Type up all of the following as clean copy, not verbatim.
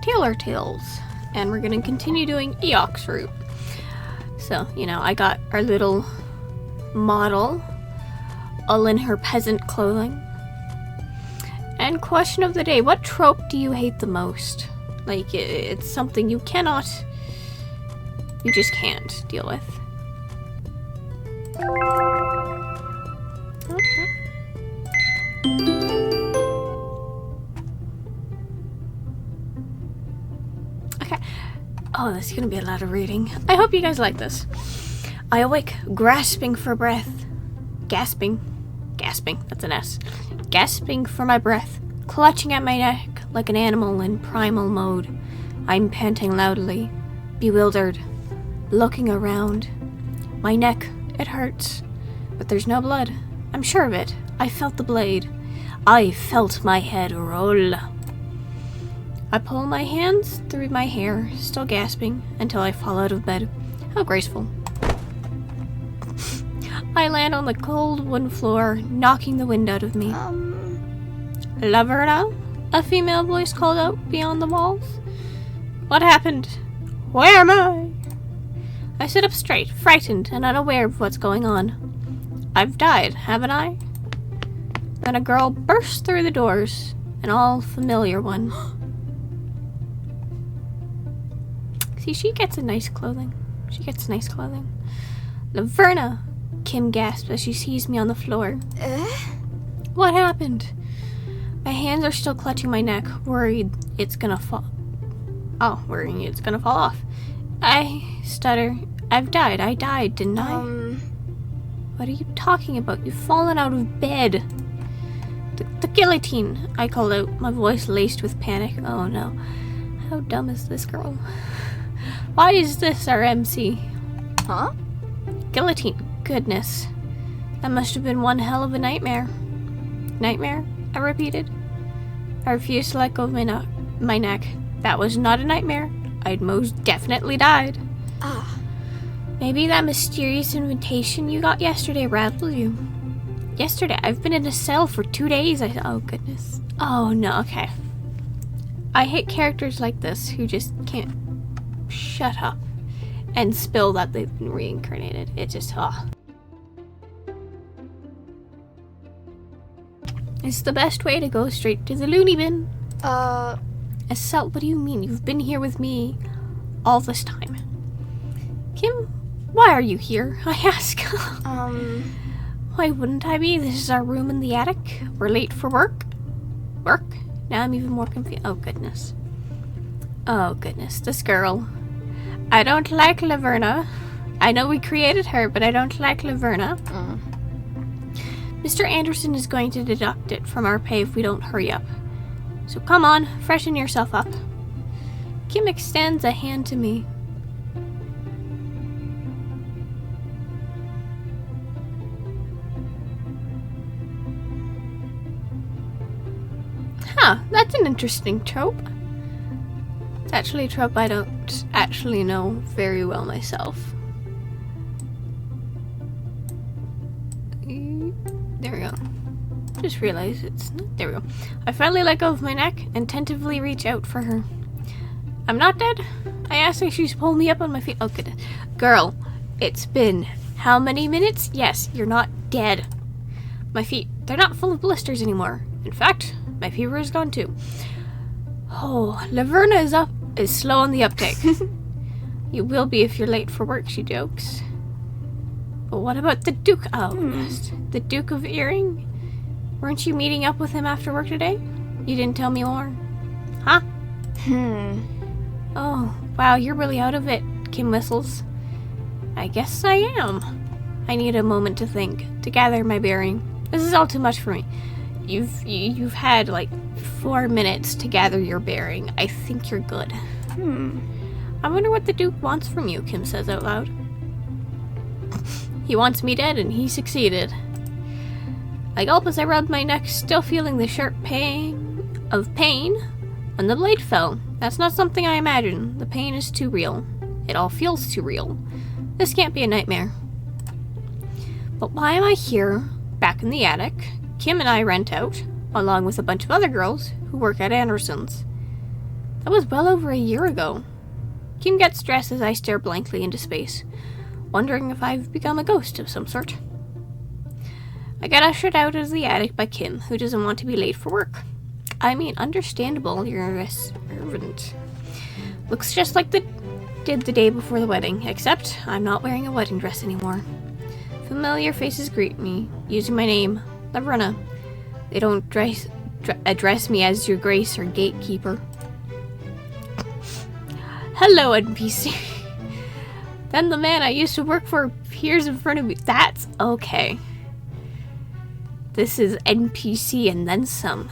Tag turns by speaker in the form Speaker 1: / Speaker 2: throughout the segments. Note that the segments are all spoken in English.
Speaker 1: Tailor Tails, and we're gonna continue doing Eeyok's route. So, you know, I got our little model all in her peasant clothing. And question of the day, what trope do you hate the most? Like, it's something you just can't deal with. Okay. Oh, this is gonna be a lot of reading. I hope you guys like this. I awake, grasping for breath. Gasping, that's an S. Gasping for my breath, clutching at my neck like an animal in primal mode. I'm panting loudly, bewildered, looking around. My neck, it hurts, but there's no blood. I'm sure of it. I felt the blade. I felt my head roll. I pull my hands through my hair, still gasping, until I fall out of bed. How graceful. I land on the cold wooden floor, knocking the wind out of me. Laverna? A female voice called out beyond the walls. What happened? Where am I? I sit up straight, frightened and unaware of what's going on. I've died, haven't I? Then a girl bursts through the doors, an all-familiar one. See, she gets nice clothing. Laverna! Kim gasps as she sees me on the floor. What happened? My hands are still clutching my neck, worrying it's gonna fall off. I stutter. I've died. I died, didn't I? What are you talking about? You've fallen out of bed. The guillotine, I called out, my voice laced with panic. Oh no. How dumb is this girl? Why is this our MC? Huh? Guillotine. Goodness. That must have been one hell of a nightmare. Nightmare? I repeated. I refused to let go of my neck. That was not a nightmare. I'd most definitely died. Maybe that mysterious invitation you got yesterday rattled you. Yesterday? I've been in a cell for 2 days. Oh, goodness. Oh, no. Okay. I hate characters like this who just can't shut up and spill that they've been reincarnated. It just, It's the best way to go straight to the loony bin. Estelle, what do you mean? You've been here with me all this time. Kim, why are you here? I ask. Why wouldn't I be? This is our room in the attic. We're late for work. Work? Now I'm even more confused. Oh, goodness. Oh, goodness. This girl. I don't like Laverna. I know we created her, but I don't like Laverna. Mr. Anderson is going to deduct it from our pay if we don't hurry up. So come on, freshen yourself up. Kim extends a hand to me. Huh, that's an interesting trope. It's actually a trope I don't actually know very well myself. There we go. Just realized it's not. There we go. I finally let go of my neck and tentatively reach out for her. I'm not dead? I asked her. She's pulled me up on my feet. Oh, goodness. Girl, it's been how many minutes? Yes, you're not dead. My feet, they're not full of blisters anymore. In fact, my fever is gone too. Oh, Laverna is slow on the uptake. You will be if you're late for work, she jokes. But what about the Duke? Oh, goodness. The Duke of Earring? Weren't you meeting up with him after work today? You didn't tell me more. Huh? Oh, wow, you're really out of it, Kim whistles. I guess I am. I need a moment to think, to gather my bearing. This is all too much for me. You've had like 4 minutes to gather your bearing. I think you're good. I wonder what the Duke wants from you, Kim says out loud. He wants me dead, and he succeeded. I gulp as I rub my neck, still feeling the sharp pain when the blade fell. That's not something I imagine. The pain is too real. It all feels too real. This can't be a nightmare. But why am I here, back in the attic? Kim and I rent out, along with a bunch of other girls who work at Anderson's. That was well over a year ago. Kim gets stressed as I stare blankly into space, wondering if I've become a ghost of some sort. I get ushered out of the attic by Kim, who doesn't want to be late for work. I mean, understandable, you're servant. Looks just like did the day before the wedding, except I'm not wearing a wedding dress anymore. Familiar faces greet me, using my name, Laverna. They don't address me as your grace or gatekeeper. Hello, NPC. Then the man I used to work for appears in front of me. That's okay. This is NPC and then some.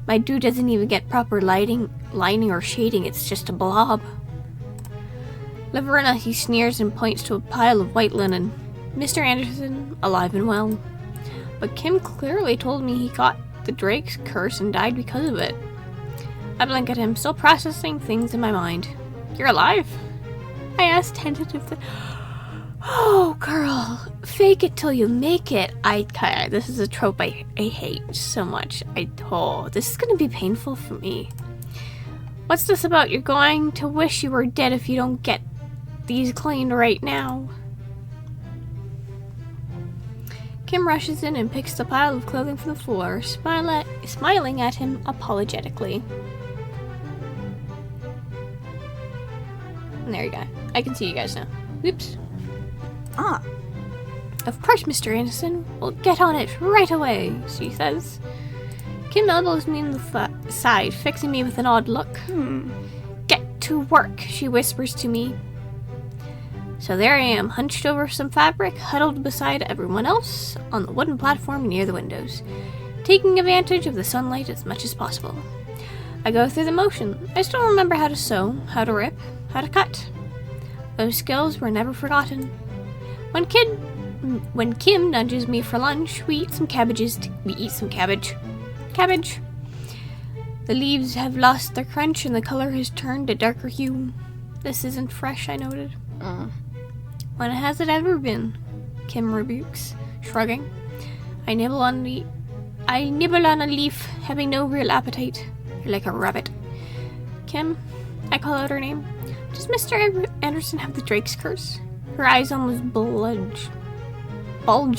Speaker 1: My dude doesn't even get proper lining or shading, it's just a blob. Laverna, he sneers and points to a pile of white linen. Mr. Anderson, alive and well. But Kim clearly told me he got the Drake's curse and died because of it. I blink at him, still processing things in my mind. You're alive? I asked tentatively. Oh, girl. Fake it till you make it. This is a trope I hate so much. This is gonna be painful for me. What's this about you're going to wish you were dead if you don't get these cleaned right now? Kim rushes in and picks the pile of clothing from the floor, smiling at him apologetically. And there you go. I can see you guys now. Oops.
Speaker 2: Ah.
Speaker 1: Of course, Mr. Anderson. We'll get on it right away, she says. Kim elbows me in the side, fixing me with an odd look. Get to work, she whispers to me. So there I am, hunched over some fabric, huddled beside everyone else on the wooden platform near the windows, taking advantage of the sunlight as much as possible. I go through the motion. I still remember how to sew, how to rip, how to cut. Those skills were never forgotten. When Kim nudges me for lunch, we eat some cabbages. We eat some cabbage. Cabbage. The leaves have lost their crunch and the color has turned a darker hue. This isn't fresh, I noted. When has it ever been? Kim rebukes, shrugging. I nibble on a leaf, having no real appetite. You're like a rabbit. Kim, I call out her name. Does Mr. Anderson have the Drake's curse? Her eyes almost bulge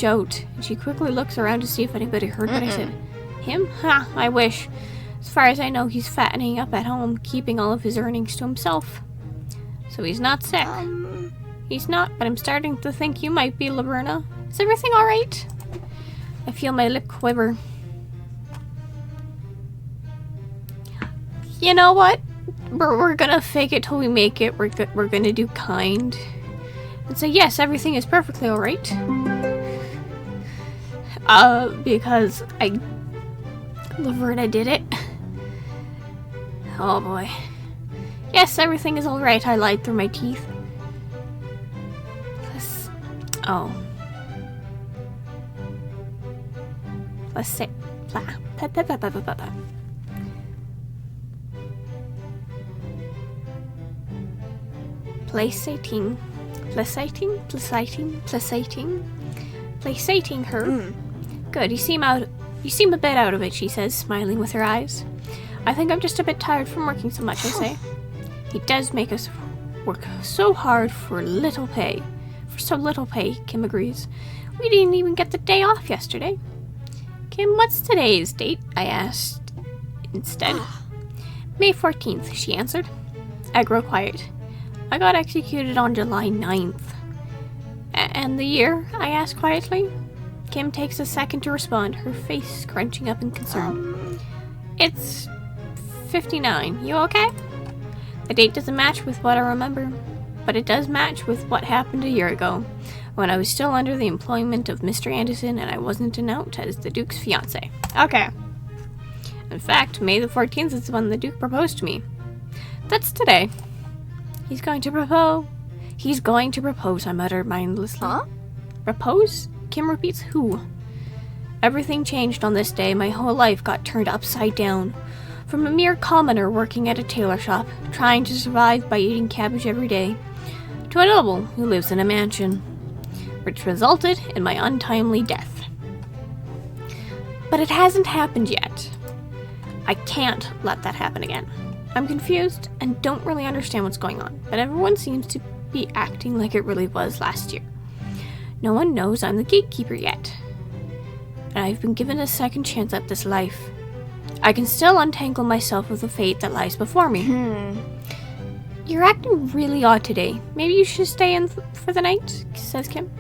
Speaker 1: out, and she quickly looks around to see if anybody heard what I said. Him? Ha, I wish. As far as I know, he's fattening up at home, keeping all of his earnings to himself. So he's not sick. He's not, but I'm starting to think you might be, Laverna. Is everything alright? I feel my lip quiver. You know what? We're gonna fake it till we make it. We're gonna do kind. And say, yes, everything is perfectly alright. Because Laverna did it. Oh boy. Yes, everything is alright, I lied through my teeth. Let's say, placating her. Good, you seem a bit out of it, she says, smiling with her eyes. I think I'm just a bit tired from working so much, I say. He does make us work so hard for little pay. For so little pay, Kim agrees. We didn't even get the day off yesterday. Kim, what's today's date? I asked instead. May 14th, she answered. I grow quiet. I got executed on July 9th. And the year? I asked quietly. Kim takes a second to respond, her face scrunching up in concern. It's 59. You okay? The date doesn't match with what I remember, but it does match with what happened a year ago, when I was still under the employment of Mr. Anderson and I wasn't announced as the Duke's fiancé. Okay. In fact, May the 14th is when the Duke proposed to me. That's today. He's going to propose. He's going to propose, I muttered mindlessly.
Speaker 2: Huh?
Speaker 1: Propose? Kim repeats, who? Everything changed on this day. My whole life got turned upside down. From a mere commoner working at a tailor shop, trying to survive by eating cabbage every day, to a noble who lives in a mansion, which resulted in my untimely death. But it hasn't happened yet. I can't let that happen again. I'm confused and don't really understand what's going on, but everyone seems to be acting like it really was last year. No one knows I'm the gatekeeper yet, and I've been given a second chance at this life. I can still untangle myself with the fate that lies before me. You're acting really odd today. Maybe you should stay in for the night, says Kim.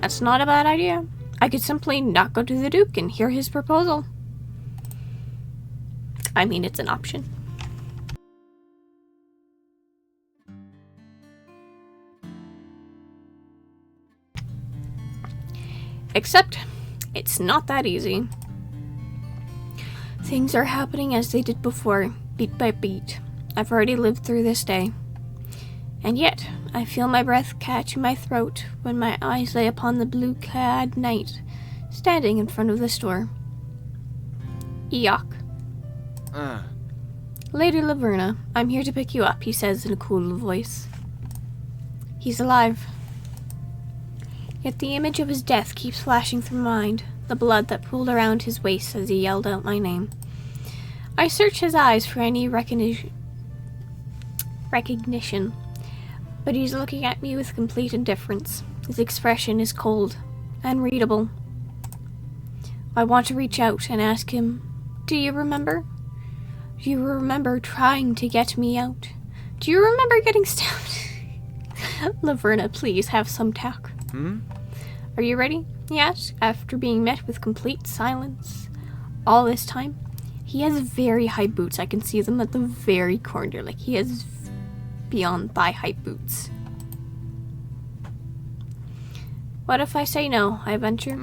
Speaker 1: That's not a bad idea. I could simply not go to the Duke and hear his proposal. I mean, it's an option. Except, it's not that easy. Things are happening as they did before, beat by beat. I've already lived through this day. And yet, I feel my breath catch in my throat when my eyes lay upon the blue-clad knight standing in front of the store. Eeyok. Lady Laverna, I'm here to pick you up, he says in a cool voice. He's alive. Yet the image of his death keeps flashing through my mind, the blood that pooled around his waist as he yelled out my name. I search his eyes for any recognition, but he's looking at me with complete indifference. His expression is cold, unreadable. I want to reach out and ask him, do you remember? Do you remember trying to get me out? Do you remember getting stabbed? Laverna, please have some tact. Are you ready? He asked, after being met with complete silence. All this time, he has very high boots. I can see them at the very corner. Like, he has beyond thigh-high boots. What if I say no, I venture?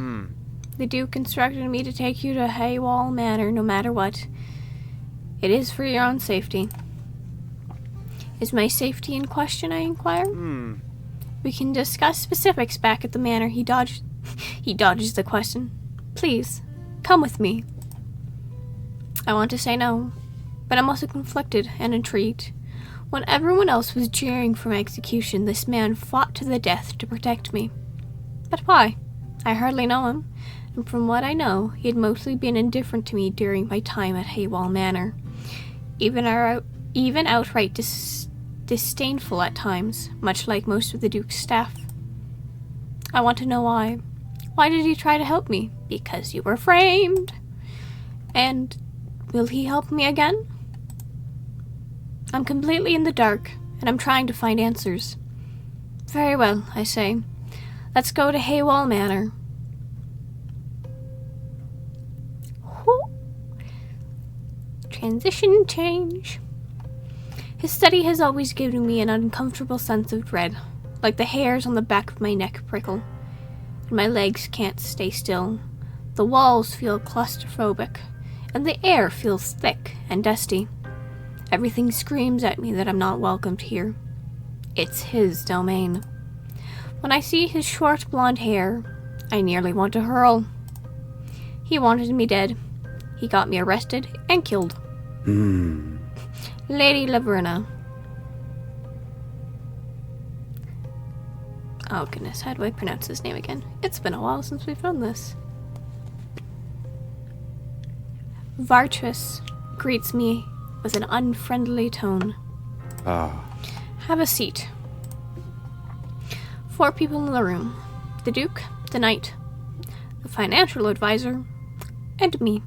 Speaker 1: The Duke instructed me to take you to Haywall Manor no matter what. It is for your own safety. Is my safety in question, I inquire? We can discuss specifics back at the manor. He dodges the question. Please, come with me. I want to say no, but I'm also conflicted and intrigued. When everyone else was jeering for my execution, this man fought to the death to protect me. But why? I hardly know him, and from what I know, he had mostly been indifferent to me during my time at Haywall Manor. Even outright disdainful at times, much like most of the Duke's staff. I want to know why. Why did he try to help me? Because you were framed. And will he help me again? I'm completely in the dark, and I'm trying to find answers. Very well, I say. Let's go to Haywall Manor. Transition change. His study has always given me an uncomfortable sense of dread, like the hairs on the back of my neck prickle, and my legs can't stay still. The walls feel claustrophobic, and the air feels thick and dusty. Everything screams at me that I'm not welcomed here. It's his domain. When I see his short blonde hair, I nearly want to hurl. He wanted me dead. He got me arrested and killed. Lady Laverna. Oh goodness, how do I pronounce his name again? It's been a while since we've done this. Vartress greets me with an unfriendly tone. Have a seat. 4 people in the room. The Duke, the Knight, the financial advisor, and me.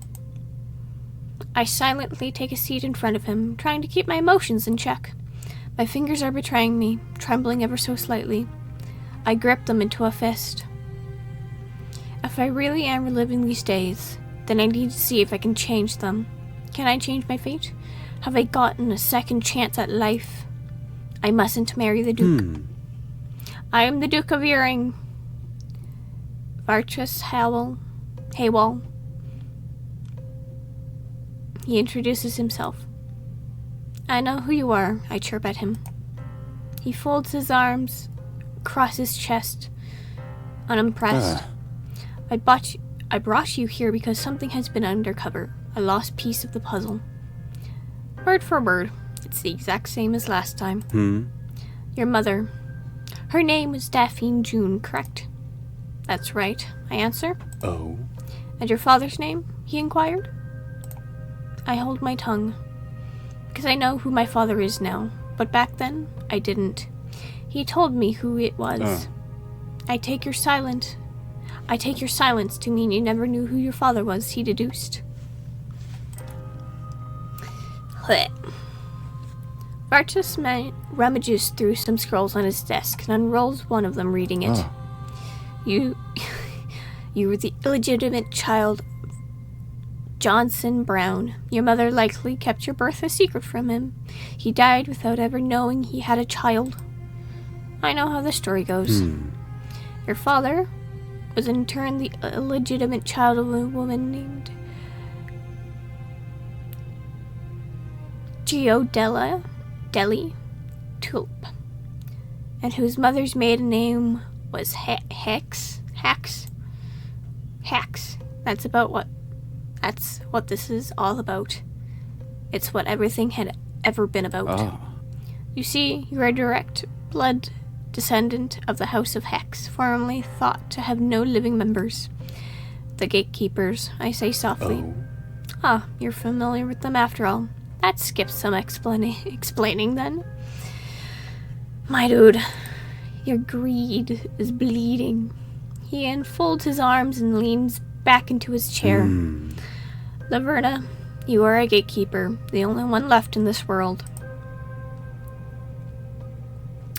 Speaker 1: I silently take a seat in front of him, trying to keep my emotions in check. My fingers are betraying me, trembling ever so slightly. I grip them into a fist. If I really am reliving these days, then I need to see if I can change them. Can I change my fate? Have I gotten a second chance at life? I mustn't marry the Duke. I am the Duke of Earring. Vartress Haywall. He introduces himself. I know who you are, I chirp at him. He folds his arms across his chest, unimpressed. I brought you here because something has been undercover, a lost piece of the puzzle. Word for word, it's the exact same as last time. Your mother. Her name was Daphne June, correct? That's right, I answer.
Speaker 2: Oh.
Speaker 1: And your father's name? He inquired. I hold my tongue. because I know who my father is now, but back then, I didn't. He told me who it was. I take your silence to mean you never knew who your father was, he deduced. Vartus rummages through some scrolls on his desk and unrolls one of them, reading it. You were the illegitimate child of Johnson Brown. Your mother likely kept your birth a secret from him. He died without ever knowing he had a child. I know how the story goes. Your father was in turn the illegitimate child of a woman named Deli Tulip, and whose mother's maiden name was Hex. That's what this is all about. It's what everything had ever been about. You see, you're a direct blood descendant of the House of Hex, formerly thought to have no living members. The gatekeepers, I say softly. You're familiar with them after all. That skips some explaining then. My dude, your greed is bleeding. He unfolds his arms and leans back into his chair. Laverna, you are a gatekeeper, the only one left in this world.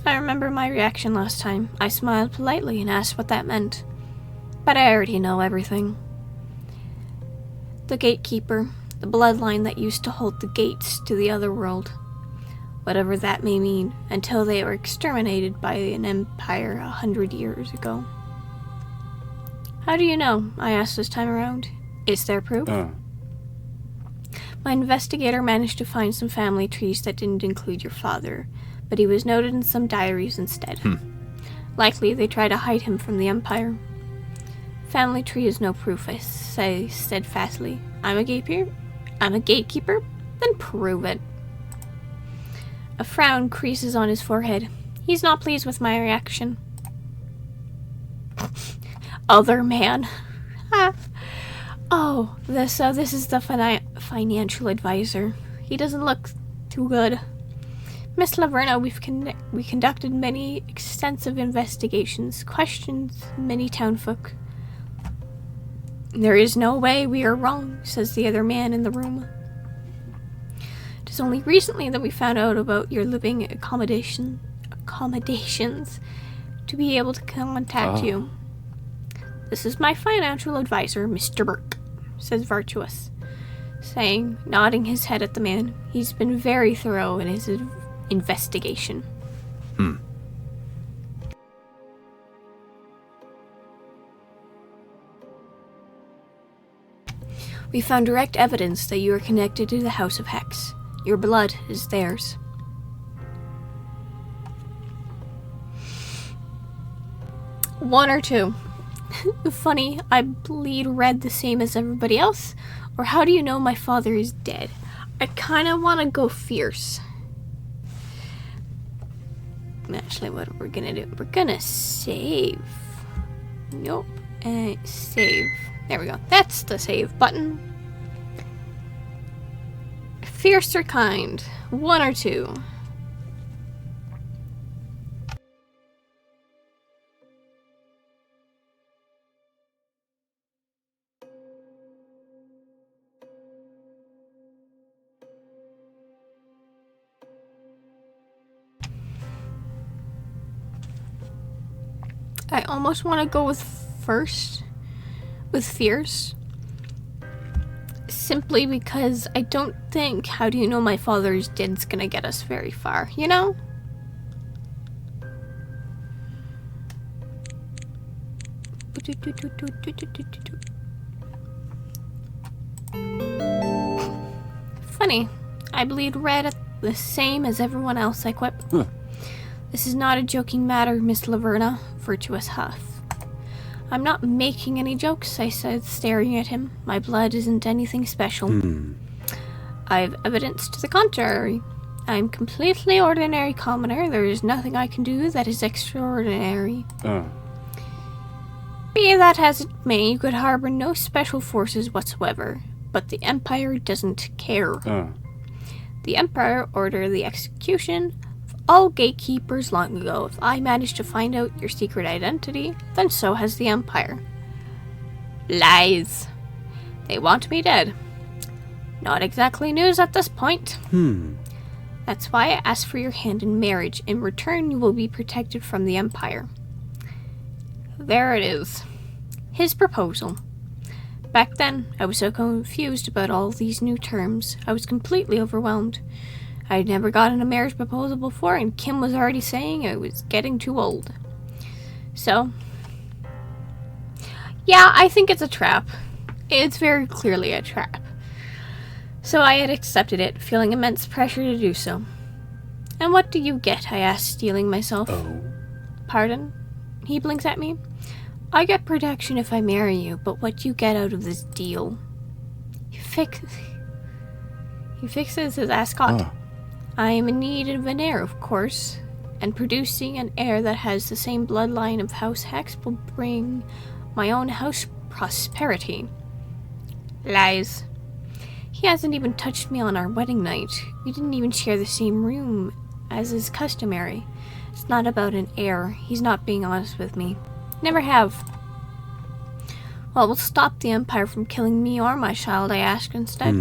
Speaker 1: I remember my reaction last time. I smiled politely and asked what that meant. But I already know everything. The gatekeeper, the bloodline that used to hold the gates to the other world. Whatever that may mean, until they were exterminated by an empire 100 years ago. How do you know? I asked this time around. Is there proof? My investigator managed to find some family trees that didn't include your father, but he was noted in some diaries instead. Likely they try to hide him from the Empire. Family tree is no proof, I say steadfastly. I'm a gatekeeper? Then prove it. A frown creases on his forehead. He's not pleased with my reaction. Other man. This is the financial advisor. He doesn't look too good. Miss Laverna, we conducted many extensive investigations, questioned many townfolk. There is no way we are wrong, says the other man in the room. It is only recently that we found out about your living accommodations to be able to contact you. This is my financial advisor, Mr. Burke, says Virtuous, nodding his head at the man. He's been very thorough in his investigation. We found direct evidence that you are connected to the House of Hex. Your blood is theirs. One or two. Funny, I bleed red the same as everybody else? Or how do you know my father is dead? I kinda wanna go fierce. Actually, what we're gonna do, we're gonna save. Nope. Save. There we go. That's the save button. Fierce or kind? One or two? I almost want to go with fierce. Simply because I don't think how do you know my father is dead's gonna get us very far, you know? Funny, I bleed red the same as everyone else, I quip. This is not a joking matter, Miss Laverna, Virtuous huff. I'm not making any jokes, I said, staring at him. My blood isn't anything special. I've evidence to the contrary. I'm completely ordinary commoner. There is nothing I can do that is extraordinary. Be that as it may, you could harbor no special forces whatsoever. But the Empire doesn't care. The Empire ordered the execution of all gatekeepers long ago. If I manage to find out your secret identity, then so has the Empire. Lies. They want me dead. Not exactly news at this point. That's why I asked for your hand in marriage. In return, you will be protected from the Empire. There it is. His proposal. Back then, I was so confused about all these new terms. I was completely overwhelmed. I had never gotten a marriage proposal before, and Kim was already saying I was getting too old. So, yeah, I think it's a trap. It's very clearly a trap. So I had accepted it, feeling immense pressure to do so. And what do you get? I asked, steeling myself. Pardon? He blinks at me. I get protection if I marry you, but what do you get out of this deal? He fixes his ascot. I am in need of an heir, of course, and producing an heir that has the same bloodline of House Hex will bring my own house prosperity. Lies. He hasn't even touched me on our wedding night. We didn't even share the same room as is customary. It's not about an heir. He's not being honest with me. Never have. Well, we'll stop the Empire from killing me or my child, I asked instead.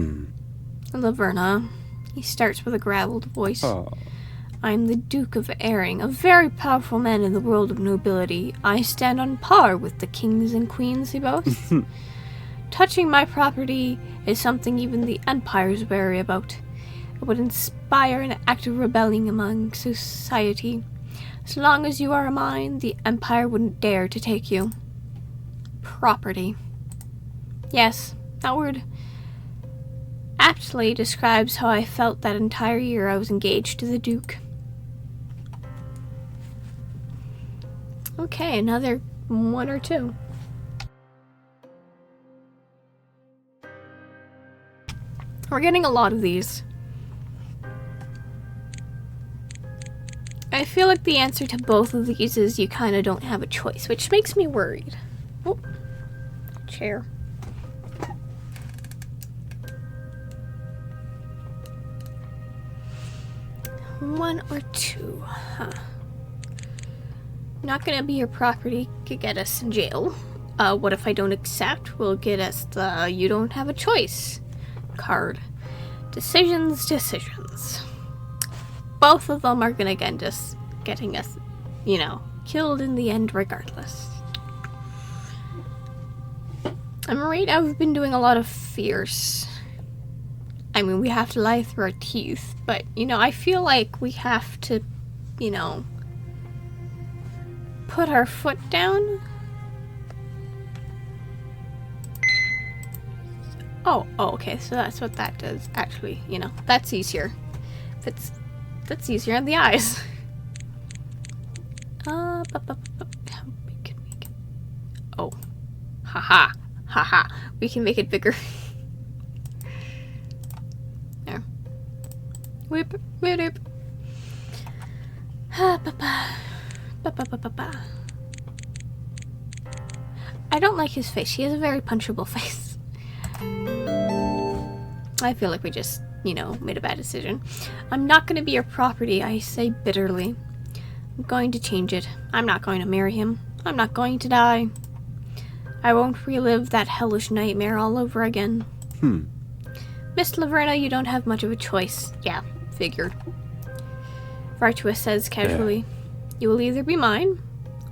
Speaker 1: Laverna. He starts with a gravelled voice. I'm the Duke of Airing, a very powerful man in the world of nobility. I stand on par with the kings and queens, he boasts. Touching my property is something even the Empire's wary about. It would inspire an act of rebellion among society. As long as you are mine, the Empire wouldn't dare to take you. Property. Yes, that word aptly describes how I felt that entire year I was engaged to the Duke. Okay, another one or two. We're getting a lot of these. I feel like the answer to both of these is you kind of don't have a choice, which makes me worried. Oh, chair. One or two, huh? Not gonna be your property, could get us in jail. What if I don't accept? Will get us the you don't have a choice card. Decisions. Both of them are gonna again just getting us, killed in the end regardless. I'm right, I've been doing a lot of fierce. I mean, we have to lie through our teeth, but, I feel like we have to, put our foot down. Oh, okay, so that's what that does, actually, that's easier. That's easier on the eyes. How big can we make it? Oh, haha, we can make it bigger. There. Whip. I don't like his face. He has a very punchable face. I feel like we just, made a bad decision. I'm not going to be your property, I say bitterly. I'm going to change it. I'm not going to marry him. I'm not going to die. I won't relive that hellish nightmare all over again. Miss Laverna, you don't have much of a choice. Yeah, figured. Virtuous says casually, You will either be mine,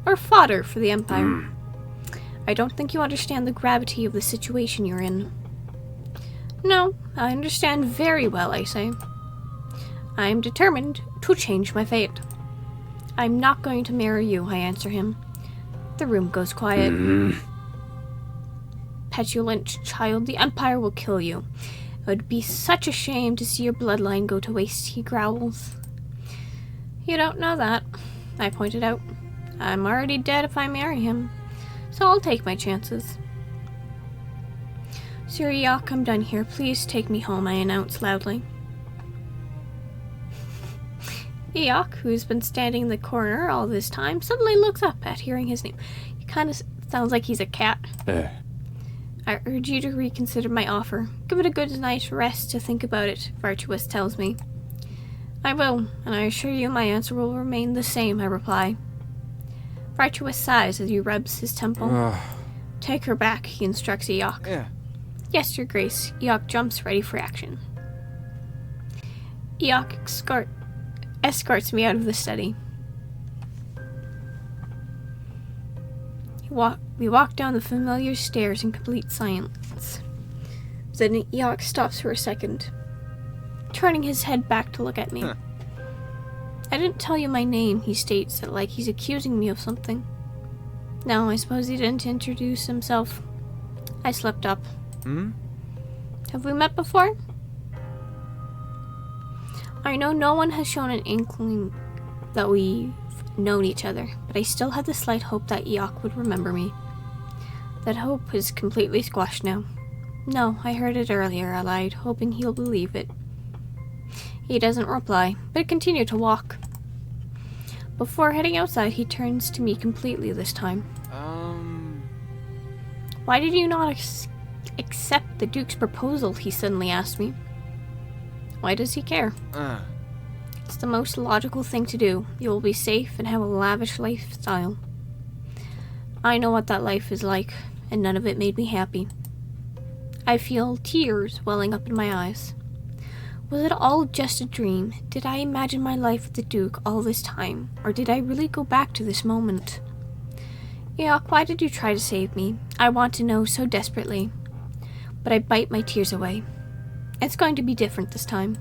Speaker 1: or fodder for the Empire. I don't think you understand the gravity of the situation you're in. No, I understand very well, I say. I am determined to change my fate. I'm not going to marry you, I answer him. The room goes quiet. Petulant child, the Empire will kill you. It would be such a shame to see your bloodline go to waste, he growls. You don't know that, I pointed out. I'm already dead if I marry him, so I'll take my chances. Sir Eeyok, I'm done here. Please take me home, I announce loudly. Eeyok, who's been standing in the corner all this time, suddenly looks up at hearing his name. He kind of sounds like he's a cat. I urge you to reconsider my offer. Give it a good night's rest to think about it, Virtuous tells me. I will, and I assure you my answer will remain the same, I reply. Virtuous sighs as he rubs his temple. Take her back, he instructs Eeyok.
Speaker 2: Yeah.
Speaker 1: Yes, Your Grace. Eeyok jumps ready for action. Eeyok escorts me out of the study. We walk down the familiar stairs in complete silence. Then Eeyok stops for a second, turning his head back to look at me. I didn't tell you my name, he states, like he's accusing me of something. No, I suppose he didn't introduce himself. I slipped up. Have we met before? I know no one has shown an inkling that we've known each other, but I still had the slight hope that Eeyok would remember me. That hope is completely squashed now. No, I heard it earlier, I lied, hoping he'll believe it. He doesn't reply, but continue to walk. Before heading outside, he turns to me completely this time. Why did you not accept the Duke's proposal, he suddenly asked me. Why does he care? It's the most logical thing to do. You will be safe and have a lavish lifestyle. I know what that life is like, and none of it made me happy. I feel tears welling up in my eyes. Was it all just a dream? Did I imagine my life with the Duke all this time? Or did I really go back to this moment? Eeyok, why did you try to save me? I want to know so desperately. But I bite my tears away. It's going to be different this time.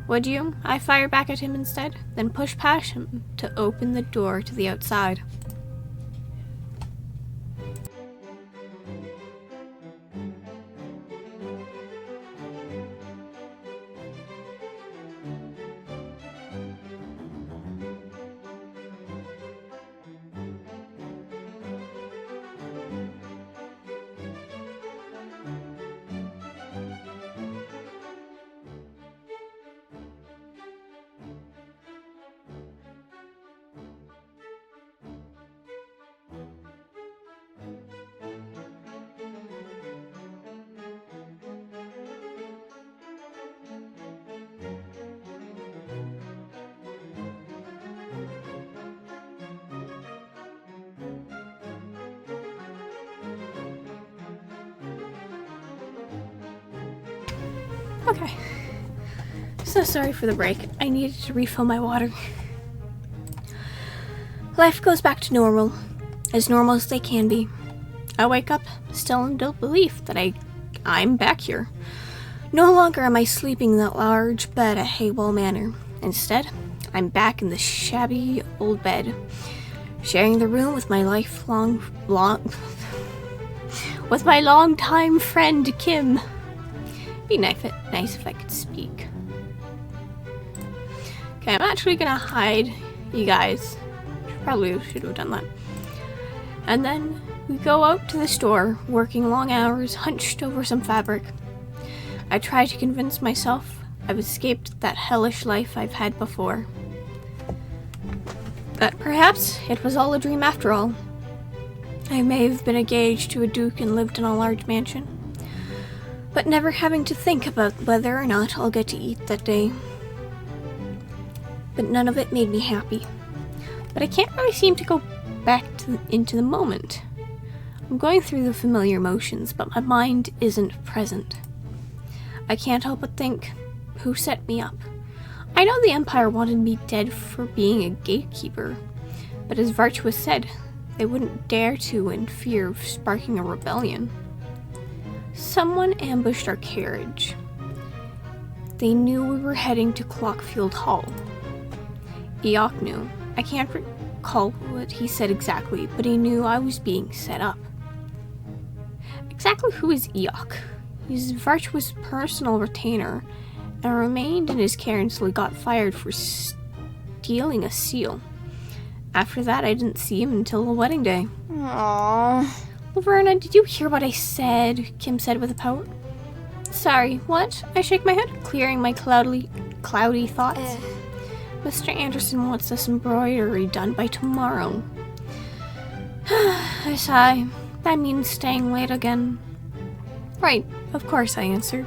Speaker 1: Would you? I fire back at him instead, then push past him to open the door to the outside. Okay. So sorry for the break. I needed to refill my water. Life goes back to normal. As normal as they can be. I wake up, still in disbelief that I'm back here. No longer am I sleeping in that large bed at Haywall Manor. Instead, I'm back in the shabby old bed, sharing the room with my longtime friend Kim. Be nice if I could speak. Okay, I'm actually gonna hide you guys. Probably should have done that. And then we go out to the store, working long hours, hunched over some fabric. I try to convince myself I've escaped that hellish life I've had before. That perhaps it was all a dream after all. I may have been engaged to a duke and lived in a large mansion, but never having to think about whether or not I'll get to eat that day. But none of it made me happy. But I can't really seem to go back into the moment. I'm going through the familiar motions, but my mind isn't present. I can't help but think, who set me up? I know the Empire wanted me dead for being a gatekeeper, but as Virtuous said, they wouldn't dare to in fear of sparking a rebellion. Someone ambushed our carriage. They knew we were heading to Clockfield Hall. Eeyok knew. I can't recall what he said exactly, but he knew I was being set up. Exactly who is Eeyok? He's Virtuous' personal retainer, and remained in his care until he got fired for stealing a seal. After that, I didn't see him until the wedding day.
Speaker 3: Aww.
Speaker 1: Laverna, did you hear what I said? Kim said with a pout. Sorry, what? I shake my head, clearing my cloudy thoughts. Mr. Anderson wants this embroidery done by tomorrow. I sigh. That means staying late again. Right, of course, I answer.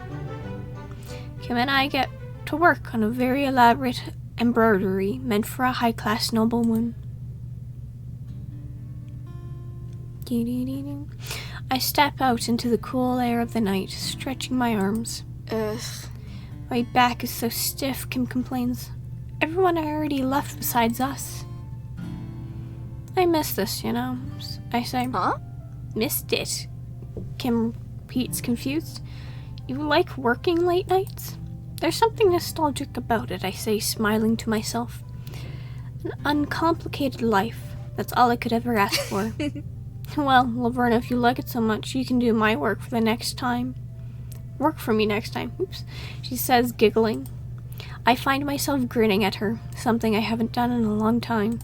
Speaker 1: Kim and I get to work on a very elaborate embroidery meant for a high-class nobleman. I step out into the cool air of the night, stretching my arms.
Speaker 2: Ugh.
Speaker 1: My back is so stiff, Kim complains. Everyone already left besides us. I miss this, you know, I say.
Speaker 2: Huh?
Speaker 1: Missed it, Kim repeats, confused. You like working late nights? There's something nostalgic about it, I say, smiling to myself. An uncomplicated life. That's all I could ever ask for. Well, Laverna, if you like it so much, you can do my work for the next time. Work for me next time. Oops. She says, giggling. I find myself grinning at her, something I haven't done in a long time.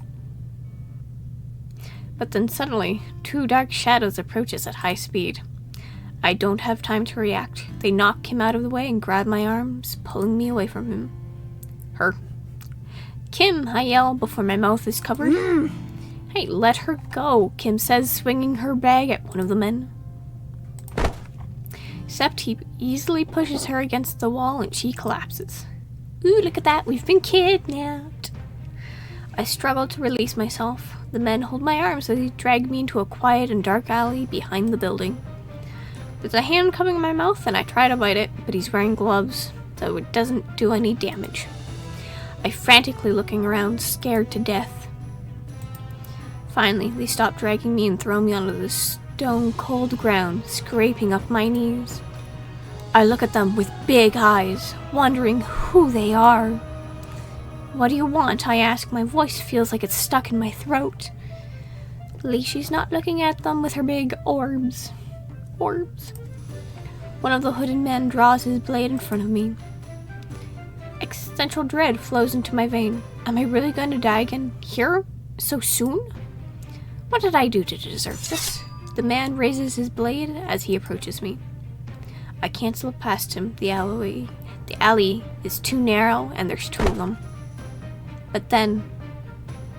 Speaker 1: But then suddenly, 2 dark shadows approach us at high speed. I don't have time to react. They knock Kim out of the way and grab my arms, pulling me away from him. Her. Kim, I yell before my mouth is covered. Hey, let her go, Kim says, swinging her bag at one of the men. Except he easily pushes her against the wall and she collapses. Ooh, look at that, we've been kidnapped. I struggle to release myself. The men hold my arms as they drag me into a quiet and dark alley behind the building. There's a hand coming in my mouth and I try to bite it, but he's wearing gloves, so it doesn't do any damage. I'm frantically looking around, scared to death. Finally, they stop dragging me and throw me onto the stone-cold ground, scraping up my knees. I look at them with big eyes, wondering who they are. What do you want? I ask. My voice feels like it's stuck in my throat. At least she's not looking at them with her big orbs. Orbs. One of the hooded men draws his blade in front of me. Existential dread flows into my vein. Am I really going to die again? Here? So soon? What did I do to deserve this? The man raises his blade as he approaches me. I can't slip past him. The alley is too narrow and there's 2 of them. But then,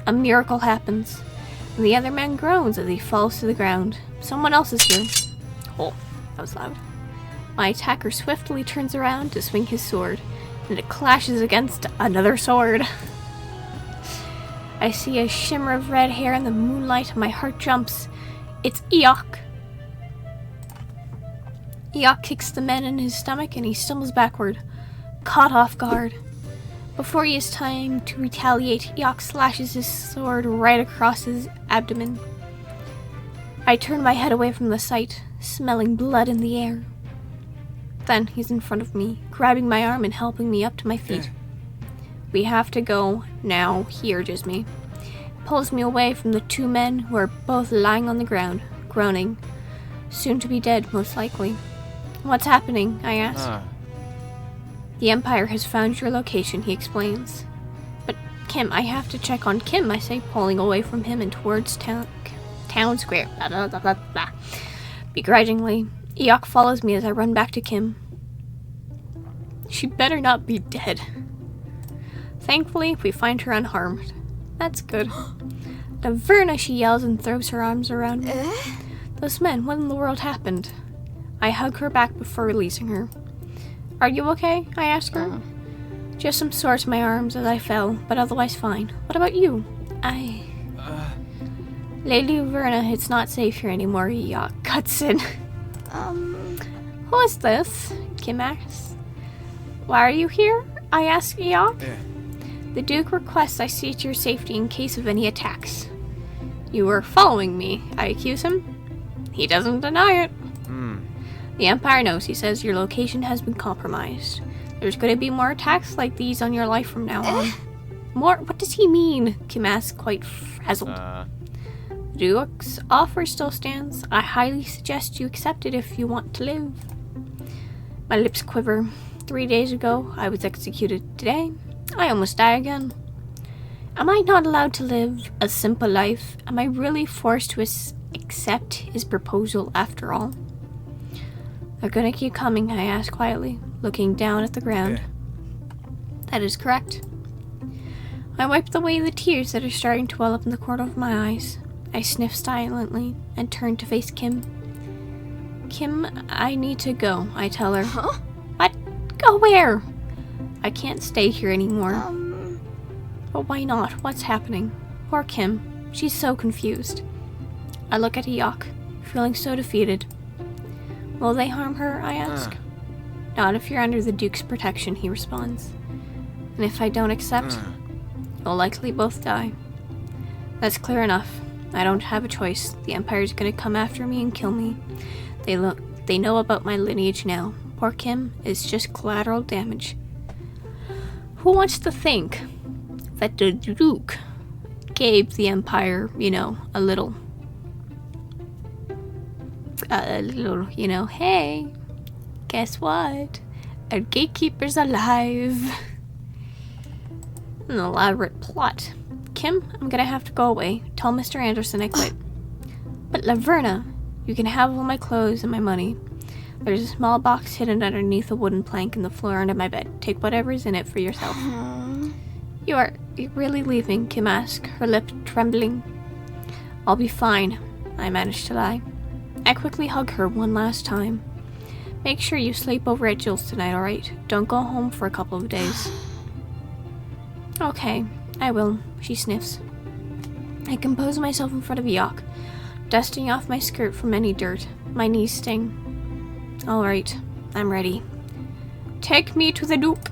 Speaker 1: a miracle happens, and the other man groans as he falls to the ground. Someone else is here. Oh, that was loud. My attacker swiftly turns around to swing his sword, and it clashes against another sword. I see a shimmer of red hair in the moonlight, and my heart jumps. It's Eeyok. Eeyok kicks the man in his stomach, and he stumbles backward, caught off guard. Before he has time to retaliate, Eeyok slashes his sword right across his abdomen. I turn my head away from the sight, smelling blood in the air. Then he's in front of me, grabbing my arm and helping me up to my feet. We have to go now, he urges me. He pulls me away from the 2 men who are both lying on the ground, groaning. Soon to be dead, most likely. What's happening? I ask. The Empire has found your location, he explains. But Kim, I have to check on Kim, I say, pulling away from him and towards town square. Blah, blah, blah, blah, blah. Begrudgingly, Eeyok follows me as I run back to Kim. She better not be dead. Thankfully, we find her unharmed. That's good. Laverna, she yells and throws her arms around me. Those men, what in the world happened? I hug her back before releasing her. Are you okay? I ask her. Just some sores in my arms as I fell, but otherwise fine. What about you? Lady Laverna, it's not safe here anymore, Eeyok cuts in. Who is this? Kim asks. Why are you here? I ask Eeyok. The Duke requests I see to your safety in case of any attacks. You were following me, I accuse him. He doesn't deny it. The Empire knows, he says. Your location has been compromised. There's going to be more attacks like these on your life from now on. More? What does he mean? Kim asks, quite frazzled. The Duke's offer still stands. I highly suggest you accept it if you want to live. My lips quiver. 3 days ago, I was executed. Today, I almost die again. Am I not allowed to live a simple life? Am I really forced to accept his proposal after all? They're gonna keep coming, I ask quietly, looking down at the ground. That is correct. I wipe away the tears that are starting to well up in the corner of my eyes. I sniffed silently and turned to face Kim. Kim, I need to go, I tell her.
Speaker 2: Huh?
Speaker 1: What? Go where? I can't stay here anymore. But why not? What's happening? Poor Kim. She's so confused. I look at Eeyok, feeling so defeated. Will they harm her, I ask. Not if you're under the Duke's protection, he responds. And if I don't accept, you'll likely both die. That's clear enough. I don't have a choice. The Empire's gonna come after me and kill me. They know about my lineage now. Poor Kim is just collateral damage. Who wants to think that the Duke gave the Empire, a little, hey, guess what? Our gatekeeper's alive. An elaborate plot. Kim, I'm gonna have to go away. Tell Mr. Anderson I quit. But Laverna, you can have all my clothes and my money. There's a small box hidden underneath a wooden plank in the floor under my bed. Take whatever's in it for yourself. You're really leaving? Kim asked, her lip trembling. I'll be fine, I managed to lie. I quickly hug her one last time. Make sure you sleep over at Jill's tonight, alright? Don't go home for a couple of days. Okay, I will, she sniffs. I compose myself in front of Eeyok, dusting off my skirt from any dirt. My knees sting. Alright, I'm ready. Take me to the Duke.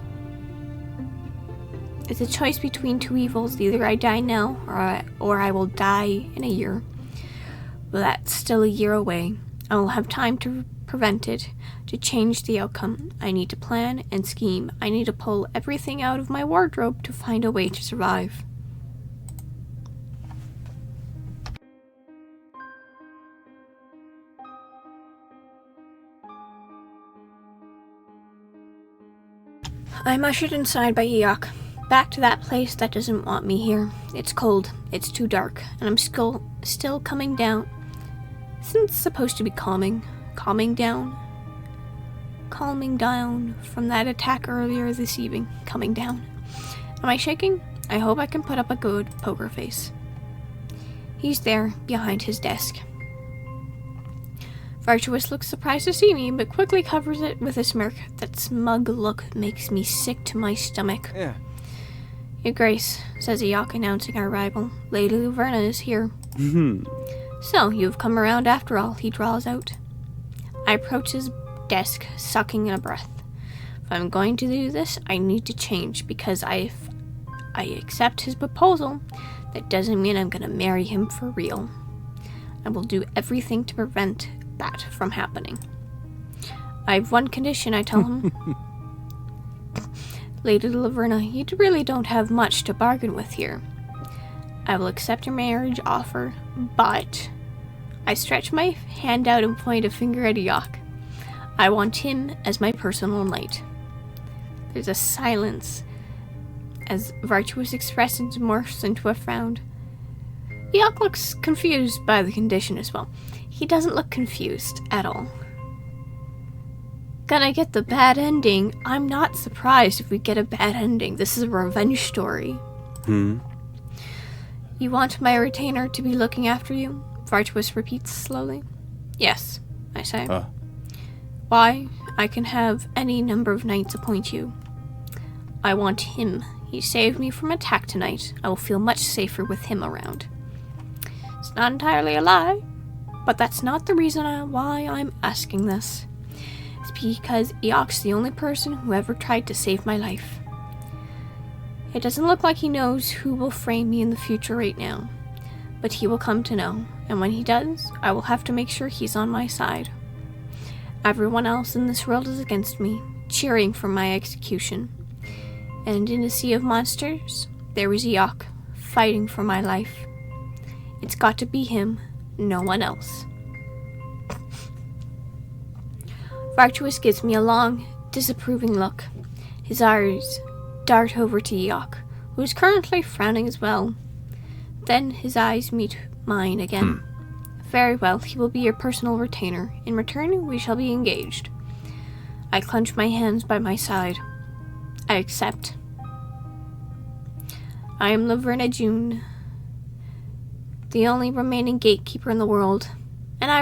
Speaker 1: It's a choice between two evils. Either I die now, or I will die in a year. But that's still a year away. I will have time to prevent it, to change the outcome. I need to plan and scheme. I need to pull everything out of my wardrobe to find a way to survive. I'm ushered inside by Eeyok. Back to that place that doesn't want me here. It's cold, it's too dark, and I'm still coming down. Isn't it supposed to be calming down from that attack earlier this evening. Coming down. Am I shaking? I hope I can put up a good poker face. He's there, behind his desk. Virtuous looks surprised to see me, but quickly covers it with a smirk. That smug look makes me sick to my stomach.
Speaker 3: Yeah.
Speaker 1: Your Grace, says Eeyok, announcing our arrival. Lady Laverna is here. So, you've come around after all, he drawls out. I approach his desk, sucking in a breath. If I'm going to do this, I need to change, because if I accept his proposal, that doesn't mean I'm gonna marry him for real. I will do everything to prevent that from happening. I have one condition, I tell him. Lady Laverna, you really don't have much to bargain with here. I will accept your marriage offer, but... I stretch my hand out and point a finger at Eeyok. I want him as my personal knight. There's a silence as Virtuous expressions morphs into a frown. Eeyok looks confused by the condition as well. He doesn't look confused at all. Gonna get the bad ending. I'm not surprised if we get a bad ending. This is a revenge story. You want my retainer to be looking after you? Virtuous repeats slowly. Yes, I say. Why? I can have any number of knights appoint you. I want him. He saved me from attack tonight. I will feel much safer with him around. It's not entirely a lie, but that's not the reason why I'm asking this. It's because Eeyok's the only person who ever tried to save my life. It doesn't look like he knows who will frame me in the future right now, but he will come to know, and when he does, I will have to make sure he's on my side. Everyone else in this world is against me, cheering for my execution. And in a sea of monsters, there is Eeyok, fighting for my life. It's got to be him, no one else. Virtuous gives me a long, disapproving look. His eyes dart over to Eeyok, who is currently frowning as well. Then his eyes meet mine again. Very well, he will be your personal retainer. In return, we shall be engaged. I clench my hands by my side. I accept. I am Laverna June. the only remaining gatekeeper in the world, and I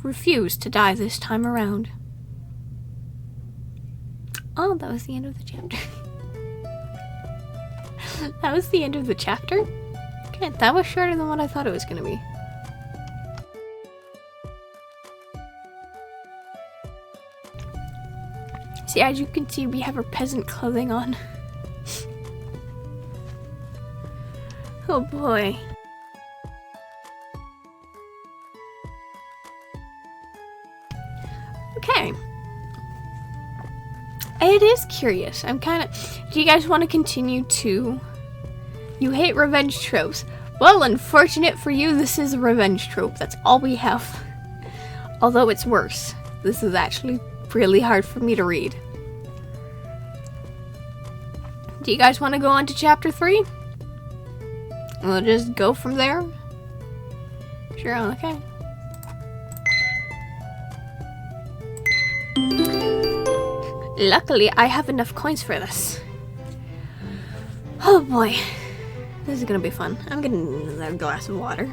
Speaker 1: refuse to die this time around. Oh, that was the end of the chapter. That was the end of the chapter? Okay, that was shorter than what I thought it was gonna be. See, as you can see, we have our peasant clothing on. Oh boy. Okay. It is curious. I'm kind of... Do you guys want to continue to... You hate revenge tropes. Well, unfortunate for you, this is a revenge trope. That's all we have. Although it's worse. This is actually really hard for me to read. Do you guys want to go on to chapter 3? We'll just go from there. Sure, okay. Luckily, I have enough coins for this. Oh boy. This is gonna be fun. I'm getting another glass of water.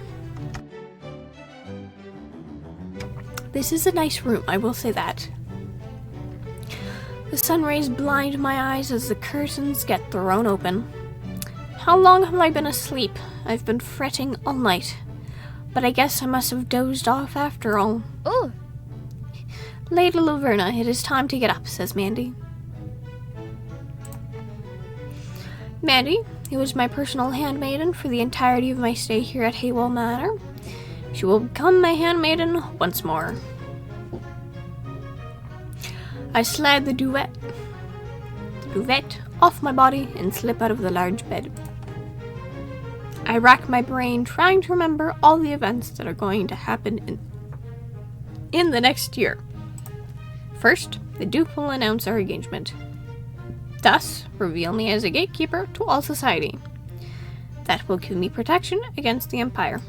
Speaker 1: This is a nice room, I will say that. The sun rays blind my eyes as the curtains get thrown open. How long have I been asleep? I've been fretting all night. But I guess I must have dozed off after all. Oh! Lady Laverna, it is time to get up, says Mandy. Mandy, who was my personal handmaiden for the entirety of my stay here at Haywell Manor, she will become my handmaiden once more. I slide the duvet off my body and slip out of the large bed. I rack my brain trying to remember all the events that are going to happen in the next year. First, the Duke will announce our engagement. Thus, reveal me as a gatekeeper to all society. That will give me protection against the Empire.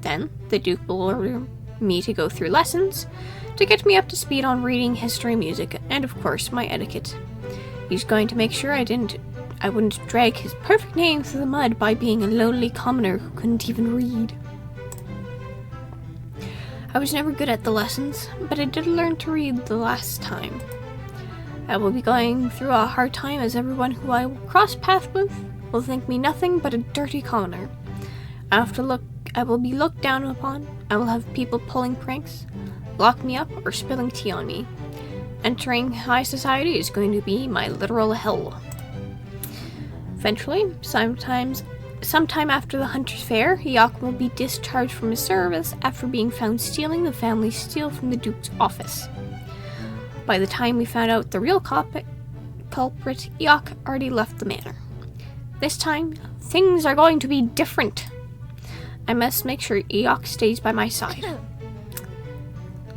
Speaker 1: Then, the Duke will order me to go through lessons to get me up to speed on reading, history, music, and of course, my etiquette. He's going to make sure I wouldn't drag his perfect name through the mud by being a lowly commoner who couldn't even read. I was never good at the lessons, but I did learn to read the last time. I will be going through a hard time as everyone who I will cross paths with will think me nothing but a dirty commoner. I will be looked down upon. I will have people pulling pranks, lock me up, or spilling tea on me. Entering high society is going to be my literal hell. Eventually, sometime after the Hunter's Fair, Eeyok will be discharged from his service after being found stealing the family steel from the Duke's office. By the time we found out the real culprit, Eeyok already left the manor. This time, things are going to be different. I must make sure Eeyok stays by my side.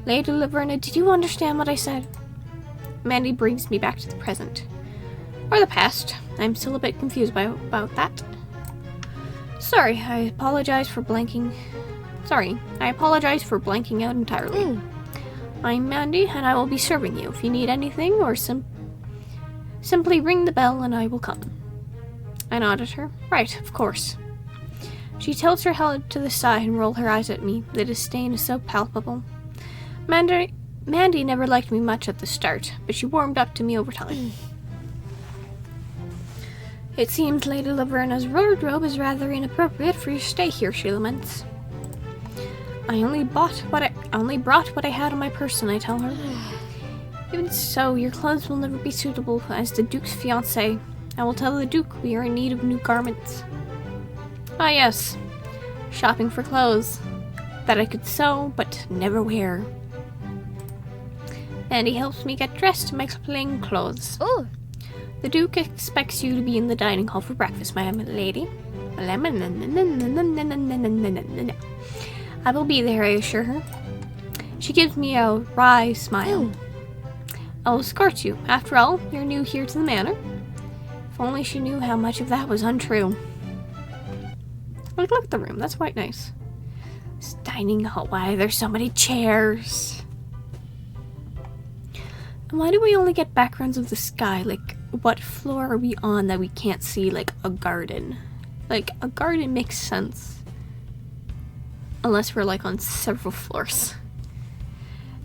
Speaker 1: Lady Laverna, did you understand what I said? Mandy brings me back to the present. Or the past. I'm still a bit confused about that. Sorry, I apologize for blanking out entirely. I'm Mandy, and I will be serving you. If you need anything, or simply ring the bell and I will come. I nod at her. Right, of course. She tilts her head to the side and rolls her eyes at me. The disdain is so palpable. Mandy never liked me much at the start, but she warmed up to me over time. It seems Lady Laverna's wardrobe is rather inappropriate for your stay here, she laments. I only brought what I had on my person, I tell her. Even so, your clothes will never be suitable as the Duke's fiancée. I will tell the Duke we are in need of new garments. Ah yes, shopping for clothes that I could sew but never wear. And he helps me get dressed in my plain clothes. Oh. The Duke expects you to be in the dining hall for breakfast, my lady. I will be there, I assure her. She gives me a wry smile. I will escort you. After all, you're new here to the manor. If only she knew how much of that was untrue. Look at the room. That's quite nice. This dining hall. Why, there's so many chairs. And why do we only get backgrounds of the sky? Like, what floor are we on that we can't see, like, a garden? Like, a garden makes sense. unless we're like on several floors.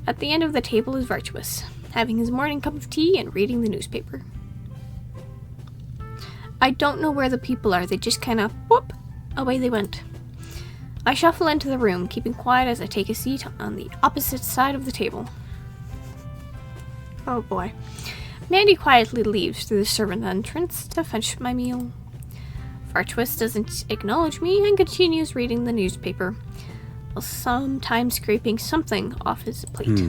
Speaker 1: At the end of the table is Virtuous, having his morning cup of tea and reading the newspaper. I don't know where the people are, they just kind of, whoop, away they went. I shuffle into the room, keeping quiet as I take a seat on the opposite side of the table. Oh boy. Mandy quietly leaves through the servant entrance to fetch my meal. Virtuous doesn't acknowledge me and continues reading the newspaper, while sometimes scraping something off his plate.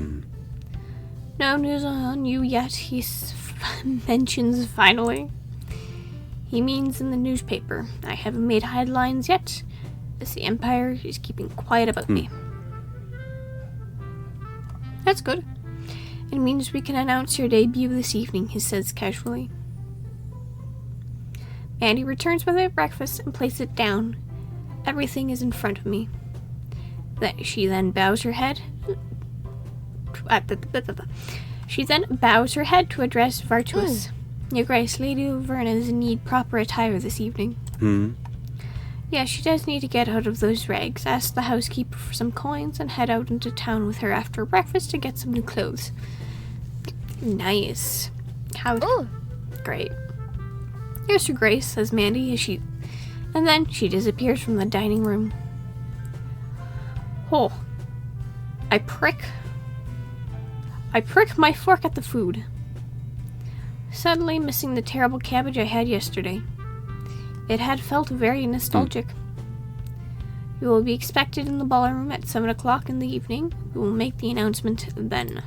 Speaker 1: No news on you yet, he mentions finally. He means in the newspaper. I haven't made headlines yet, as the Empire is keeping quiet about me. That's good. It means we can announce your debut this evening, he says casually. Mandy returns with her breakfast and places it down. Everything is in front of me. She then bows her head. She then bows her head to address Virtuous. Your Grace, Lady Verna's need proper attire this evening. Yeah, she does need to get out of those rags. Ask the housekeeper for some coins and head out into town with her after breakfast to get some new clothes. Nice. How? Great. Here's your Grace, says Mandy as and then she disappears from the dining room. Oh. I prick my fork at the food, suddenly missing the terrible cabbage I had yesterday. It had felt very nostalgic. You will be expected in the ballroom at 7 o'clock in the evening. We will make the announcement then.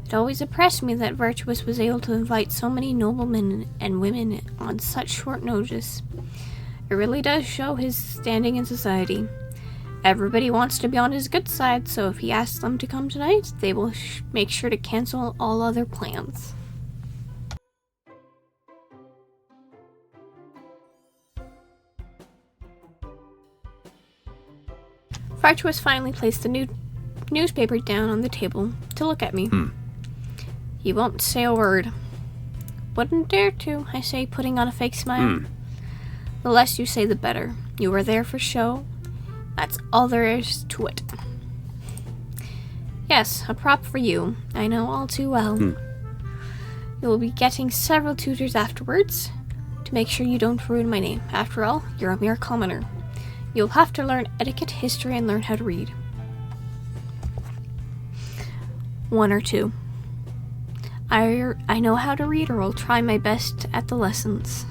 Speaker 1: It always impressed me that Virtuous was able to invite so many noblemen and women on such short notice. It really does show his standing in society. Everybody wants to be on his good side, so if he asks them to come tonight, they will make sure to cancel all other plans. Virtuous finally placed the newspaper down on the table to look at me. He won't say a word. Wouldn't dare to, I say, putting on a fake smile. The less you say, the better. You were there for show. That's all there is to it. Yes, a prop for you. I know all too well. You will be getting several tutors afterwards to make sure you don't ruin my name. After all, you're a mere commoner. You'll have to learn etiquette, history, and learn how to read. 1 or 2. I know how to read, or I'll try my best at the lessons.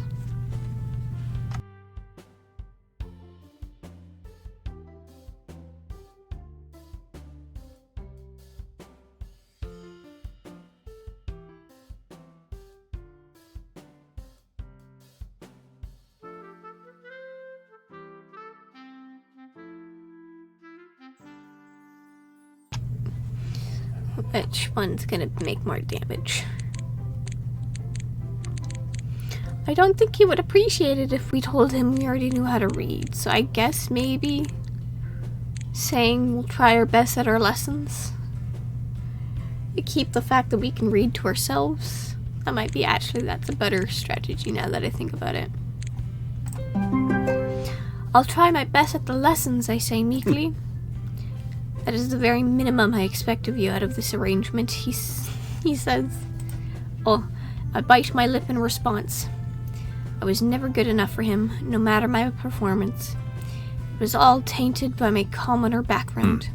Speaker 1: Which one's gonna make more damage? I don't think he would appreciate it if we told him we already knew how to read, so I guess maybe saying we'll try our best at our lessons. We keep the fact that we can read to ourselves. That might be that's a better strategy now that I think about it. I'll try my best at the lessons, I say meekly. That is the very minimum I expect of you out of this arrangement, he says. Oh, I bite my lip in response. I was never good enough for him, no matter my performance. It was all tainted by my commoner background.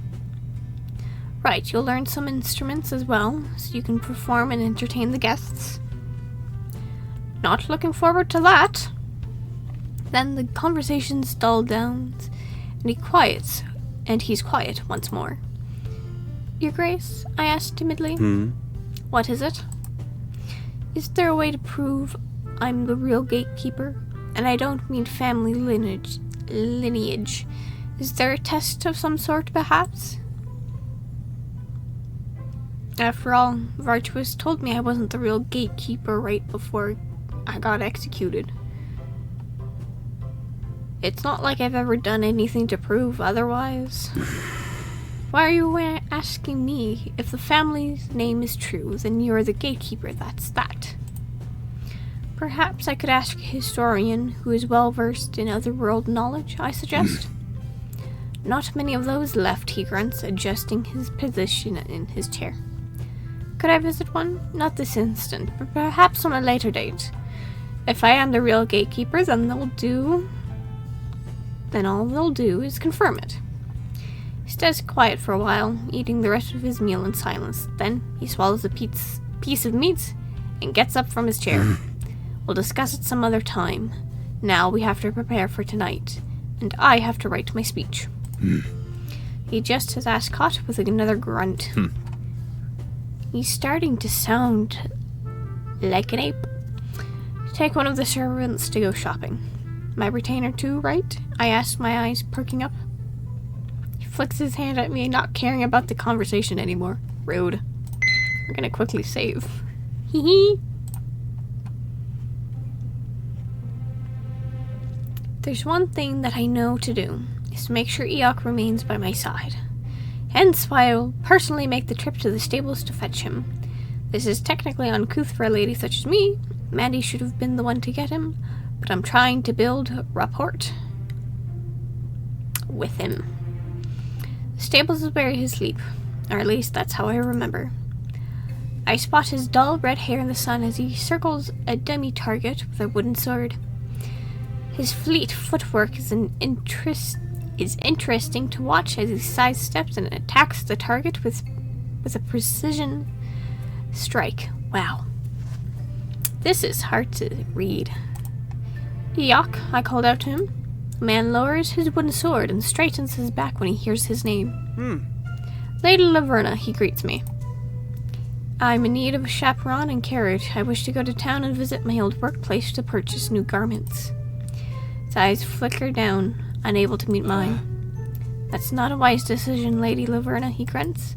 Speaker 1: Right, you'll learn some instruments as well, so you can perform and entertain the guests. Not looking forward to that. Then the conversation dulled down, and he's quiet once more. Your Grace, I asked timidly. What is it? Is there a way to prove I'm the real gatekeeper? And I don't mean family lineage. Is there a test of some sort, perhaps? After all, Virtuous told me I wasn't the real gatekeeper right before I got executed. It's not like I've ever done anything to prove otherwise. Why are you asking me? If the family's name is true, then you're the gatekeeper, that's that. Perhaps I could ask a historian who is well versed in otherworld knowledge, I suggest. Not many of those left, he grunts, adjusting his position in his chair. Could I visit one? Not this instant, but perhaps on a later date. If I am the real gatekeeper, then all they'll do is confirm it. He stays quiet for a while, eating the rest of his meal in silence. Then he swallows a piece of meat and gets up from his chair. We'll discuss it some other time. Now we have to prepare for tonight, and I have to write my speech. He adjusts his ascot with another grunt. He's starting to sound like an ape. Take one of the servants to go shopping. My retainer too, right? I ask, my eyes perking up. He flicks his hand at me, not caring about the conversation anymore. Rude. We're gonna quickly save. Hee hee. There's one thing that I know to do, is to make sure Eeyok remains by my side. Hence why I will personally make the trip to the stables to fetch him. This is technically uncouth for a lady such as me. Mandy should have been the one to get him, but I'm trying to build rapport with him. The stables is where he sleep, or at least that's how I remember. I spot his dull red hair in the sun as he circles a dummy target with a wooden sword. His fleet footwork is interesting to watch as he sidesteps and attacks the target with a precision strike. Wow. This is hard to read. Eeyok, I called out to him. The man lowers his wooden sword and straightens his back when he hears his name. Lady Laverna, he greets me. I'm in need of a chaperone and carriage. I wish to go to town and visit my old workplace to purchase new garments. His eyes flicker down, unable to meet mine. That's not a wise decision, Lady Laverna, he grunts.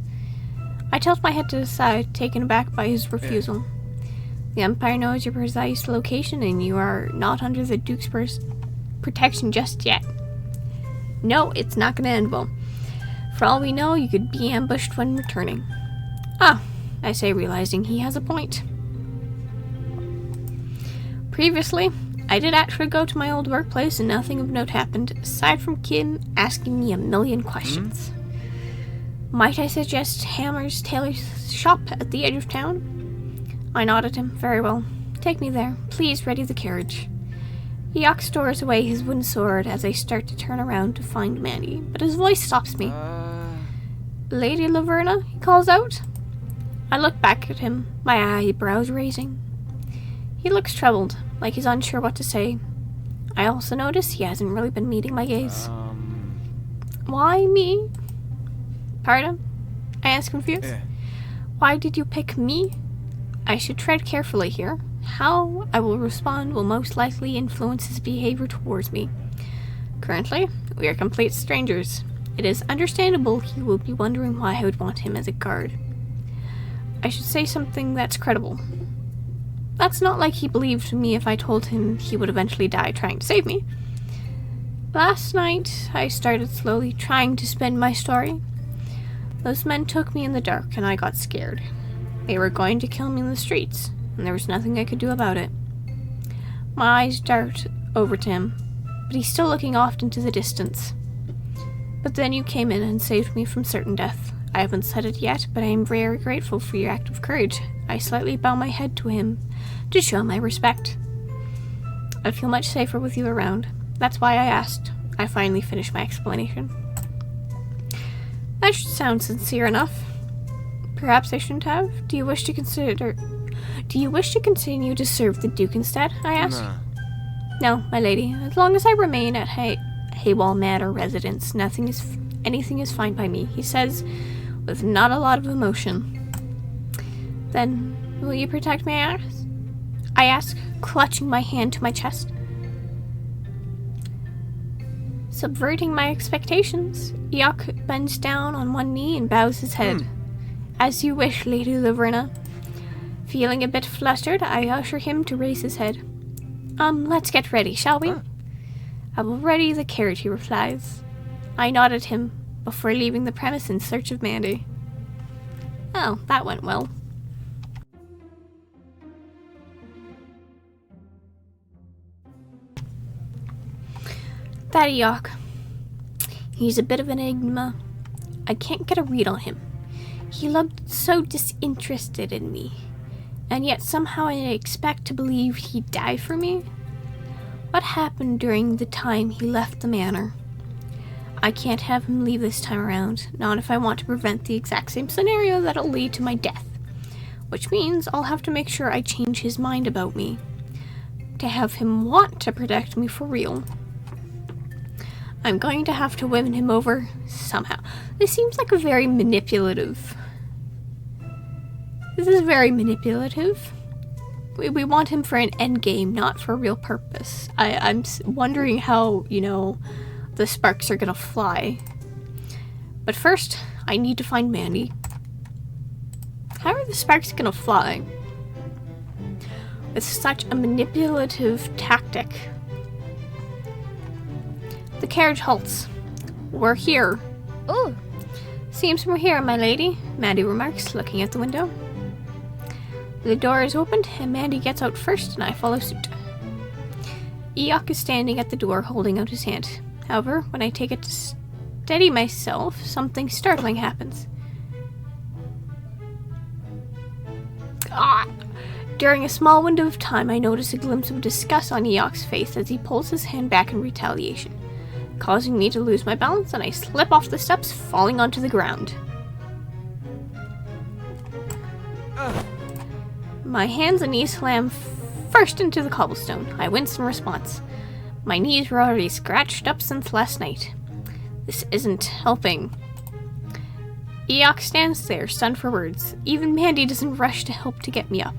Speaker 1: I tilt my head to the side, taken aback by his refusal. The Empire knows your precise location, and you are not under the Duke's protection just yet. No, it's not going to end well. For all we know, you could be ambushed when returning. Ah, I say, realizing he has a point. Previously, I did actually go to my old workplace and nothing of note happened, aside from Kim asking me a million questions. Might I suggest Hammer's Tailor's shop at the edge of town? I nodded him. Very well. Take me there. Please ready the carriage. Eeyok stores away his wooden sword as I start to turn around to find Mandy, but his voice stops me. Lady Laverna, he calls out. I look back at him, my eyebrows raising. He looks troubled, like he's unsure what to say. I also notice he hasn't really been meeting my gaze. Why me? Pardon? I ask, confused. Why did you pick me? I should tread carefully here. How I will respond will most likely influence his behavior towards me. Currently, we are complete strangers. It is understandable he will be wondering why I would want him as a guard. I should say something that's credible. That's not like he believed me if I told him he would eventually die trying to save me. Last night, I started slowly trying to spin my story. Those men took me in the dark, and I got scared. They were going to kill me in the streets, and there was nothing I could do about it. My eyes dart over to him, but he's still looking off into the distance. But then you came in and saved me from certain death. I haven't said it yet, but I am very grateful for your act of courage. I slightly bow my head to him to show my respect. I feel much safer with you around. That's why I asked. I finally finished my explanation. That should sound sincere enough. Perhaps I shouldn't have. Do you wish to continue to serve the Duke instead? I asked. No, my lady. As long as I remain at Haywall Manor residence, anything is fine by me, he says, with not a lot of emotion. Then, will you protect me, I ask, clutching my hand to my chest. Subverting my expectations, Eeyok bends down on one knee and bows his head. As you wish, Lady Laverna. Feeling a bit flustered, I usher him to raise his head. Let's get ready, shall we? I will ready the carriage, he replies. I nod at him before leaving the premise in search of Mandy. Oh, that went well. That Eeyok. He's a bit of an enigma. I can't get a read on him. He looked so disinterested in me, and yet somehow I expect to believe he'd die for me. What happened during the time he left the manor? I can't have him leave this time around, not if I want to prevent the exact same scenario that'll lead to my death. Which means I'll have to make sure I change his mind about me, to have him want to protect me for real. I'm going to have to win him over somehow. This seems like a very manipulative. This is very manipulative. We want him for an end game, not for a real purpose. I'm wondering how, the sparks are gonna fly. But first, I need to find Mandy. How are the sparks gonna fly? With such a manipulative tactic. The carriage halts. We're here.
Speaker 2: Oh.
Speaker 1: Seems we're here, my lady, Mandy remarks, looking out the window. The door is opened, and Mandy gets out first, and I follow suit. Eeyok is standing at the door, holding out his hand. However, when I take it to steady myself, something startling happens. During a small window of time, I notice a glimpse of disgust on Eeyok's face as he pulls his hand back in retaliation, causing me to lose my balance, and I slip off the steps, falling onto the ground. My hands and knees slam first into the cobblestone. I wince in response. My knees were already scratched up since last night. This isn't helping. Eeyok stands there, stunned for words. Even Mandy doesn't rush to help to get me up.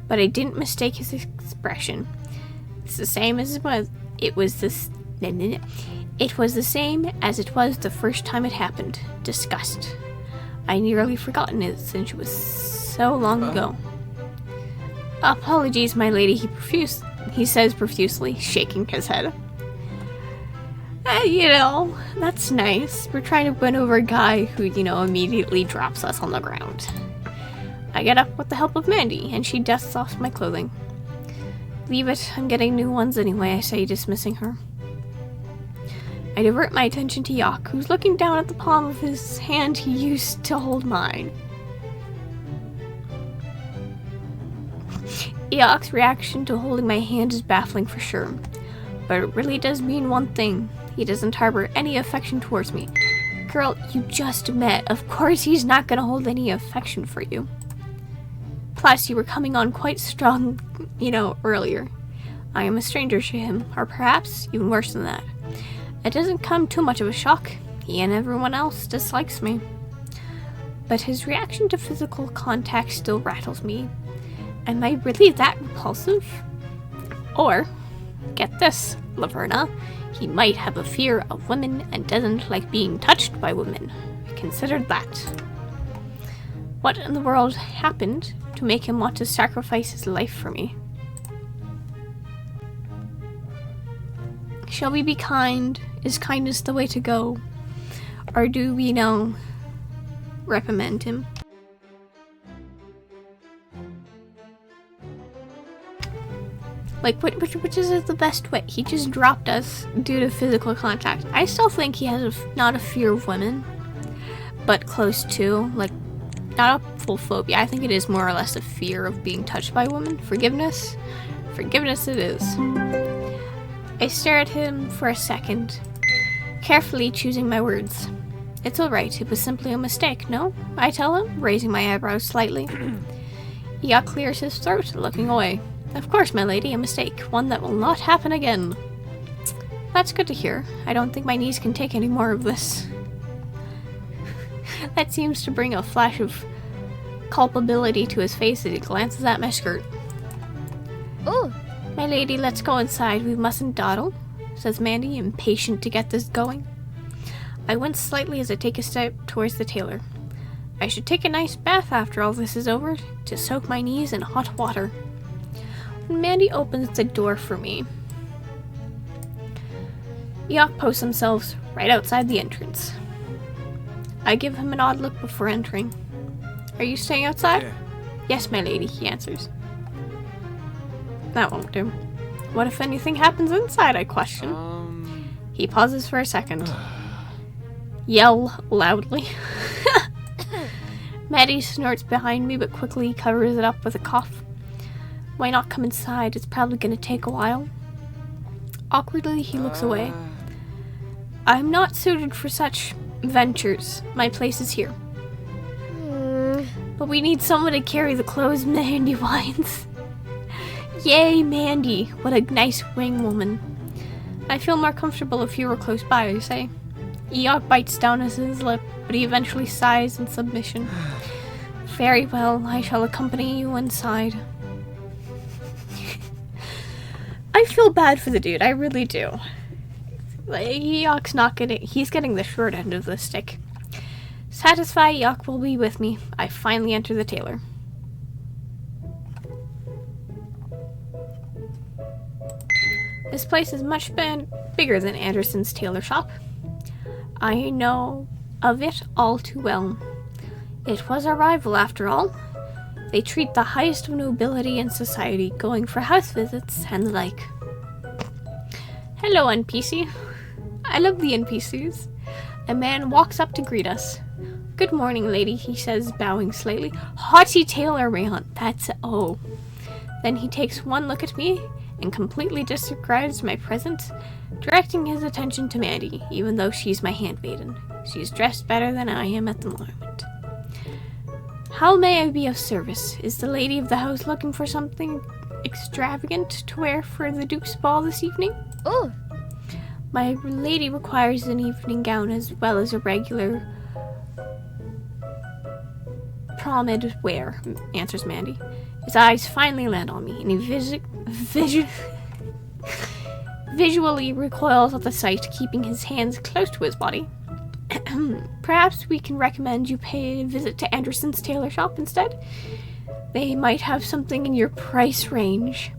Speaker 1: But I didn't mistake his expression. It's the same as it was the same as it was the first time it happened. Disgust. I nearly forgotten it since it was so long ago. Apologies, my lady, he says profusely, shaking his head. That's nice. We're trying to win over a guy who, immediately drops us on the ground. I get up with the help of Mandy, and she dusts off my clothing. Leave it, I'm getting new ones anyway, I say, dismissing her. I divert my attention to Eeyok, who's looking down at the palm of his hand he used to hold mine. Eeyok's reaction to holding my hand is baffling for sure, but it really does mean one thing. He doesn't harbor any affection towards me. Girl, you just met. Of course he's not gonna hold any affection for you. Plus, you were coming on quite strong, earlier. I am a stranger to him, or perhaps even worse than that. It doesn't come too much of a shock. He and everyone else dislikes me. But his reaction to physical contact still rattles me. Am I really that repulsive? Or, get this, Laverna, he might have a fear of women and doesn't like being touched by women. Consider that. What in the world happened to make him want to sacrifice his life for me? Shall we be kind? Is kindness the way to go? Or do we, reprimand him? Like, which is the best way? He just dropped us due to physical contact. I still think he has not a fear of women, but close to, not a full phobia. I think it is more or less a fear of being touched by women. Forgiveness? Forgiveness it is. I stare at him for a second, carefully choosing my words. It's alright, it was simply a mistake, no? I tell him, raising my eyebrows slightly. Eeyok clears his throat, looking away. Of course, my lady, a mistake. One that will not happen again. That's good to hear. I don't think my knees can take any more of this. That seems to bring a flash of culpability to his face as he glances at my skirt.
Speaker 2: Oh,
Speaker 1: My lady, let's go inside. We mustn't dawdle, says Mandy, impatient to get this going. I wince slightly as I take a step towards the tailor. I should take a nice bath after all this is over, to soak my knees in hot water. When Mandy opens the door for me, Eeyok posts himself right outside the entrance. I give him an odd look before entering. Are you staying outside?
Speaker 3: Yeah.
Speaker 1: Yes, my lady, he answers. That won't do. What if anything happens inside, I question. He pauses for a second. Yell loudly. Maddie snorts behind me but quickly covers it up with a cough. Why not come inside? It's probably gonna take a while. Awkwardly, he looks away. I'm not suited for such ventures. My place is here. But we need someone to carry the clothes, Mandy whines. Yay, Mandy. What a nice wing woman. I feel more comfortable if you were close by, I say. Eeyok bites down his lip, but he eventually sighs in submission. Very well, I shall accompany you inside. I feel bad for the dude, I really do. Eeyok's not he's getting the short end of the stick. Satisfied, Eeyok will be with me. I finally enter the tailor. This place is much bigger than Anderson's tailor shop. I know of it all too well. It was our rival, after all. They treat the highest of nobility in society, going for house visits and the like. Hello, NPC. I love the NPCs. A man walks up to greet us. Good morning, lady, he says, bowing slightly. Haughty tailor man, that's oh. Then he takes one look at me and completely disregards my presence, directing his attention to Mandy, even though she's my handmaiden. She's dressed better than I am at the moment. How may I be of service? Is the lady of the house looking for something extravagant to wear for the Duke's ball this evening?
Speaker 2: Oh.
Speaker 1: My lady requires an evening gown as well as a regular promid wear, answers Mandy. His eyes finally land on me, and he visually recoils at the sight, keeping his hands close to his body. Perhaps we can recommend you pay a visit to Anderson's tailor shop instead. They might have something in your price range.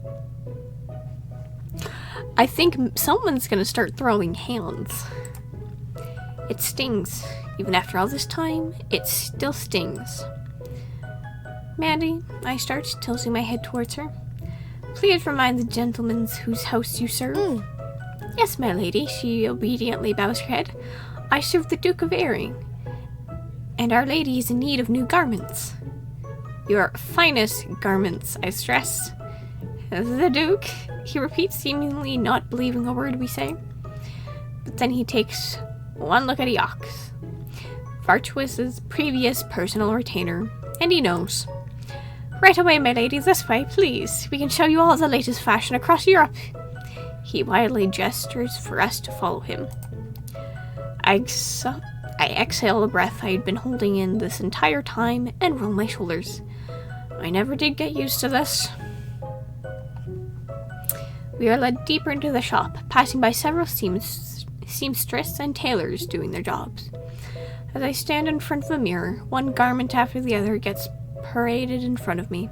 Speaker 1: I think someone's gonna start throwing hands. It stings. Even after all this time, it still stings. Mandy, I start, tilting my head towards her. Please remind the gentlemen whose house you serve. Yes, my lady, she obediently bows her head. I serve the Duke of Earring, and our lady is in need of new garments. Your finest garments, I stress. The Duke, he repeats, seemingly not believing a word we say. But then he takes one look at Eeyok, Vartuous's previous personal retainer, and he knows. Right away, my lady, this way, please. We can show you all the latest fashion across Europe. He wildly gestures for us to follow him. I exhale the breath I had been holding in this entire time and roll my shoulders. I never did get used to this. We are led deeper into the shop, passing by several seamstresses and tailors doing their jobs. As I stand in front of a mirror, one garment after the other gets paraded in front of me.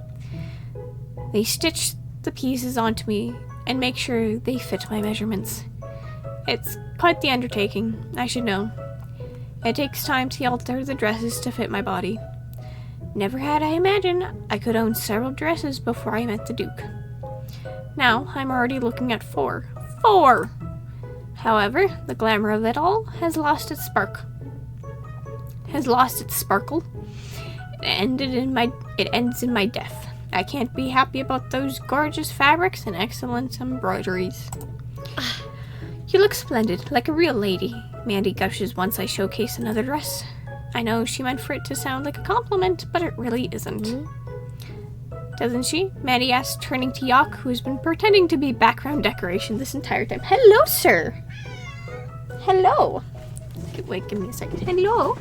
Speaker 1: They stitch the pieces onto me and make sure they fit my measurements. It's quite the undertaking, I should know. It takes time to alter the dresses to fit my body. Never had I imagined I could own several dresses before I met the Duke. Now I'm already looking at 4. 4! However, the glamour of it all has lost its sparkle. It ends in my death. I can't be happy about those gorgeous fabrics and excellent embroideries. You look splendid, like a real lady, Mandy gushes once I showcase another dress. I know she meant for it to sound like a compliment, but it really isn't. Doesn't she? Mandy asks, turning to Eeyok, who has been pretending to be background decoration this entire time. Hello, sir! Hello! Wait, give me a second. Hello!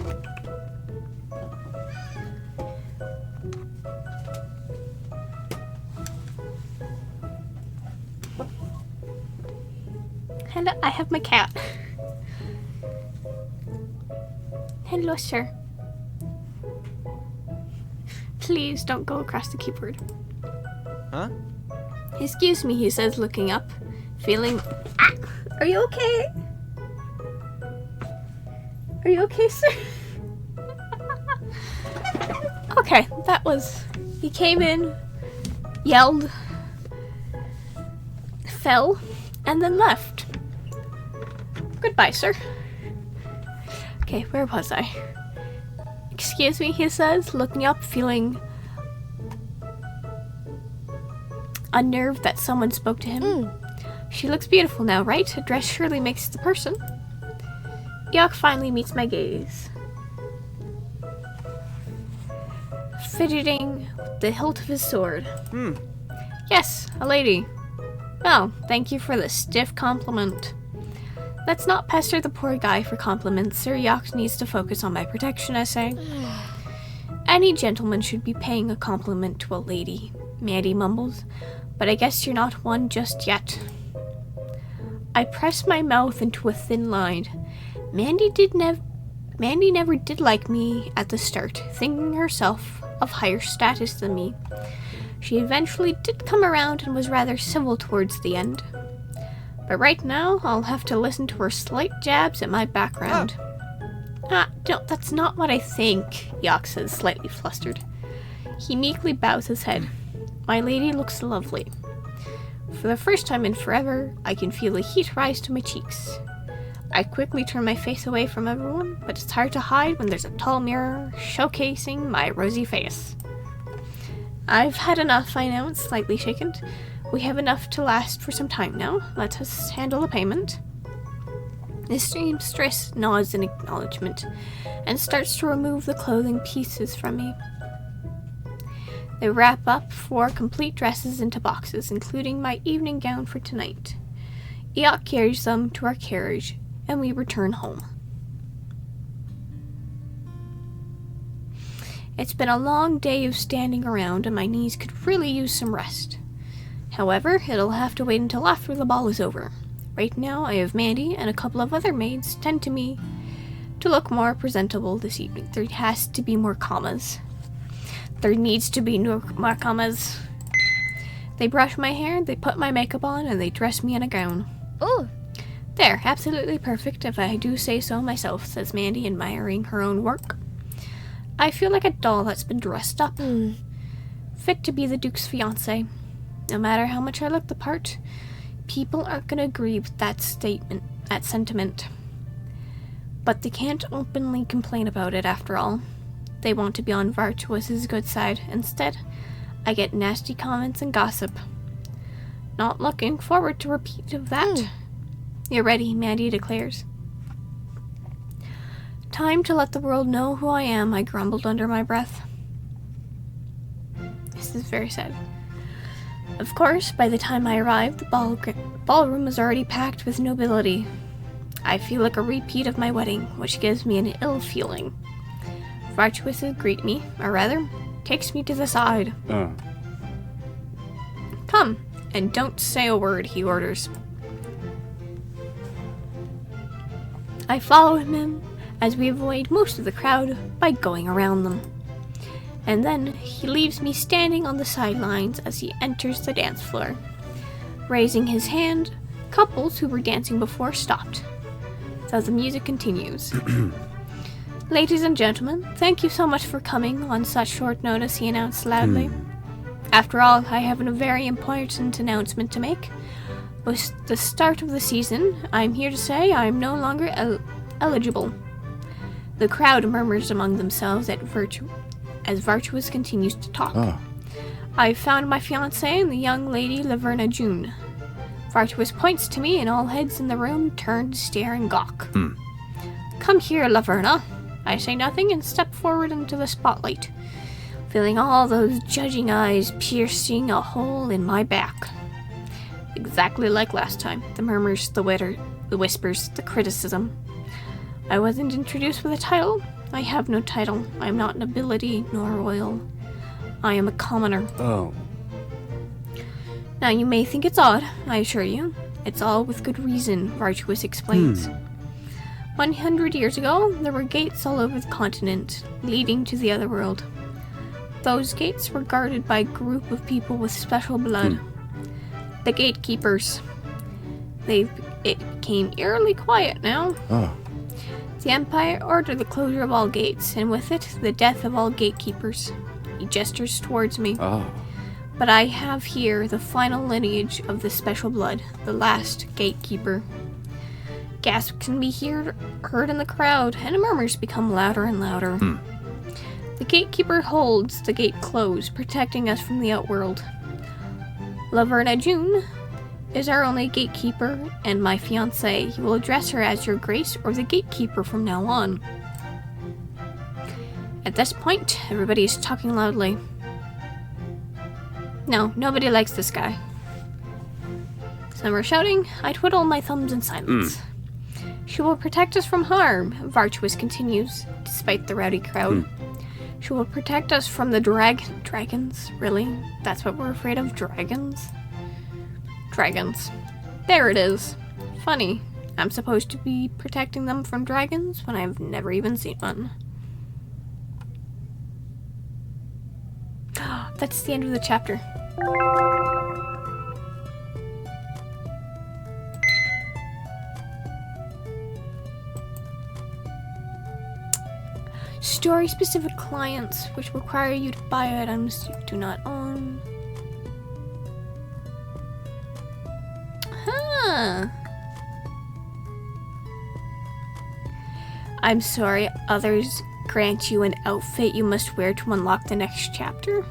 Speaker 1: Hello, I have my cat. Hello, sir. Please don't go across the keyboard.
Speaker 3: Huh?
Speaker 1: Excuse me, he says, looking up, feeling... Ah! Are you okay? Are you okay, sir? Okay, that was... He came in, yelled, fell, and then left. Goodbye, sir. Okay, where was I? Excuse me, he says, looking up, feeling unnerved that someone spoke to him. She looks beautiful now, right? A dress surely makes the person. Eeyok finally meets my gaze. Fidgeting with the hilt of his sword. Yes, a lady. Oh, thank you for the stiff compliment. Let's not pester the poor guy for compliments. Sir Eeyok needs to focus on my protection, I say. Any gentleman should be paying a compliment to a lady, Mandy mumbles, but I guess you're not one just yet. I press my mouth into a thin line. Mandy never did like me at the start, thinking herself of higher status than me. She eventually did come around and was rather civil towards the end. But right now, I'll have to listen to her slight jabs at my background. That's not what I think, Eeyok says, slightly flustered. He meekly bows his head. My lady looks lovely. For the first time in forever, I can feel the heat rise to my cheeks. I quickly turn my face away from everyone, but it's hard to hide when there's a tall mirror showcasing my rosy face. I've had enough, I announce, slightly shaken. We have enough to last for some time now. Let us handle the payment. The seamstress nods in acknowledgement and starts to remove the clothing pieces from me. They wrap up 4 complete dresses into boxes, including my evening gown for tonight. Eeyok carries them to our carriage, and we return home. It's been a long day of standing around, and my knees could really use some rest. However, it'll have to wait until after the ball is over. Right now, I have Mandy and a couple of other maids tend to me to look more presentable this evening. There has to be more commas. There needs to be more commas. They brush my hair, they put my makeup on, and they dress me in a gown.
Speaker 2: Ooh.
Speaker 1: There, absolutely perfect if I do say so myself, says Mandy, admiring her own work. I feel like a doll that's been dressed up. Fit to be the Duke's fiancé. No matter how much I look the part, people aren't going to agree with that sentiment. But they can't openly complain about it after all. They want to be on Virtuous's good side. Instead, I get nasty comments and gossip. Not looking forward to a repeat of that. You're ready, Mandy declares. Time to let the world know who I am, I grumbled under my breath. This is very sad. Of course, by the time I arrived, the ballroom was already packed with nobility. I feel like a repeat of my wedding, which gives me an ill feeling. Virtuous greet me, or rather, takes me to the side. Come, and don't say a word, he orders. I follow him as we avoid most of the crowd by going around them. And then he leaves me standing on the sidelines as he enters the dance floor. Raising his hand, couples who were dancing before stopped. So the music continues. Ladies and gentlemen, thank you so much for coming on such short notice, he announced loudly. After all, I have a very important announcement to make. With the start of the season, I'm here to say I'm no longer eligible. The crowd murmurs among themselves as Virtuous continues to talk. I've found my fiancée in the young lady Laverna June. Virtuous points to me and all heads in the room turn to stare and gawk. Come here, Laverna. I say nothing and step forward into the spotlight, feeling all those judging eyes piercing a hole in my back. Exactly like last time. The murmurs, the whispers, the criticism. I wasn't introduced with a title. I have no title. I am not nobility nor royal. I am a commoner. Now you may think it's odd, I assure you. It's all with good reason, Virtuous explains. 100 years ago, there were gates all over the continent, leading to the other world. Those gates were guarded by a group of people with special blood. The gatekeepers. It became eerily quiet now. The Empire ordered the closure of all gates, and with it, the death of all gatekeepers. He gestures towards me. But I have here the final lineage of the special blood, the last gatekeeper. Gasps can be heard in the crowd, and murmurs become louder and louder. The gatekeeper holds the gate closed, protecting us from the outworld. Laverna June is our only gatekeeper and my fiancée. You will address her as Your Grace or the gatekeeper from now on. At this point, everybody is talking loudly. No, nobody likes this guy. Some are shouting. I twiddle my thumbs in silence. She will protect us from harm, Vartuous continues, despite the rowdy crowd. She will protect us from the dragons. Really? That's what we're afraid of? Dragons? Dragons. There it is. Funny. I'm supposed to be protecting them from dragons when I've never even seen one. That's the end of the chapter. Story-specific clients, which require you to buy items you do not own. Huh. I'm sorry, others grant you an outfit you must wear to unlock the next chapter.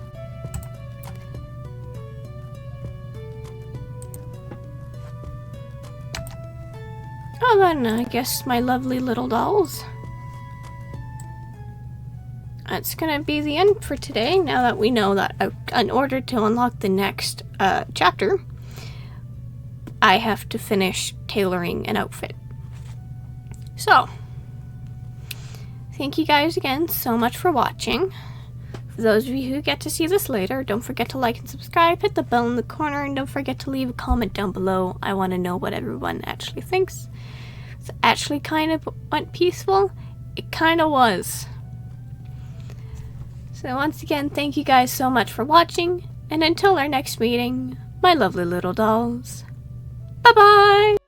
Speaker 1: Oh, then I guess my lovely little dolls. That's gonna be the end for today, now that we know that in order to unlock the next chapter, I have to finish tailoring an outfit. So, thank you guys again so much for watching. For those of you who get to see this later, don't forget to like and subscribe, hit the bell in the corner, and don't forget to leave a comment down below. I want to know what everyone actually thinks. It's actually kind of went peaceful. It kind of was. So once again, thank you guys so much for watching, and until our next meeting, my lovely little dolls, bye-bye!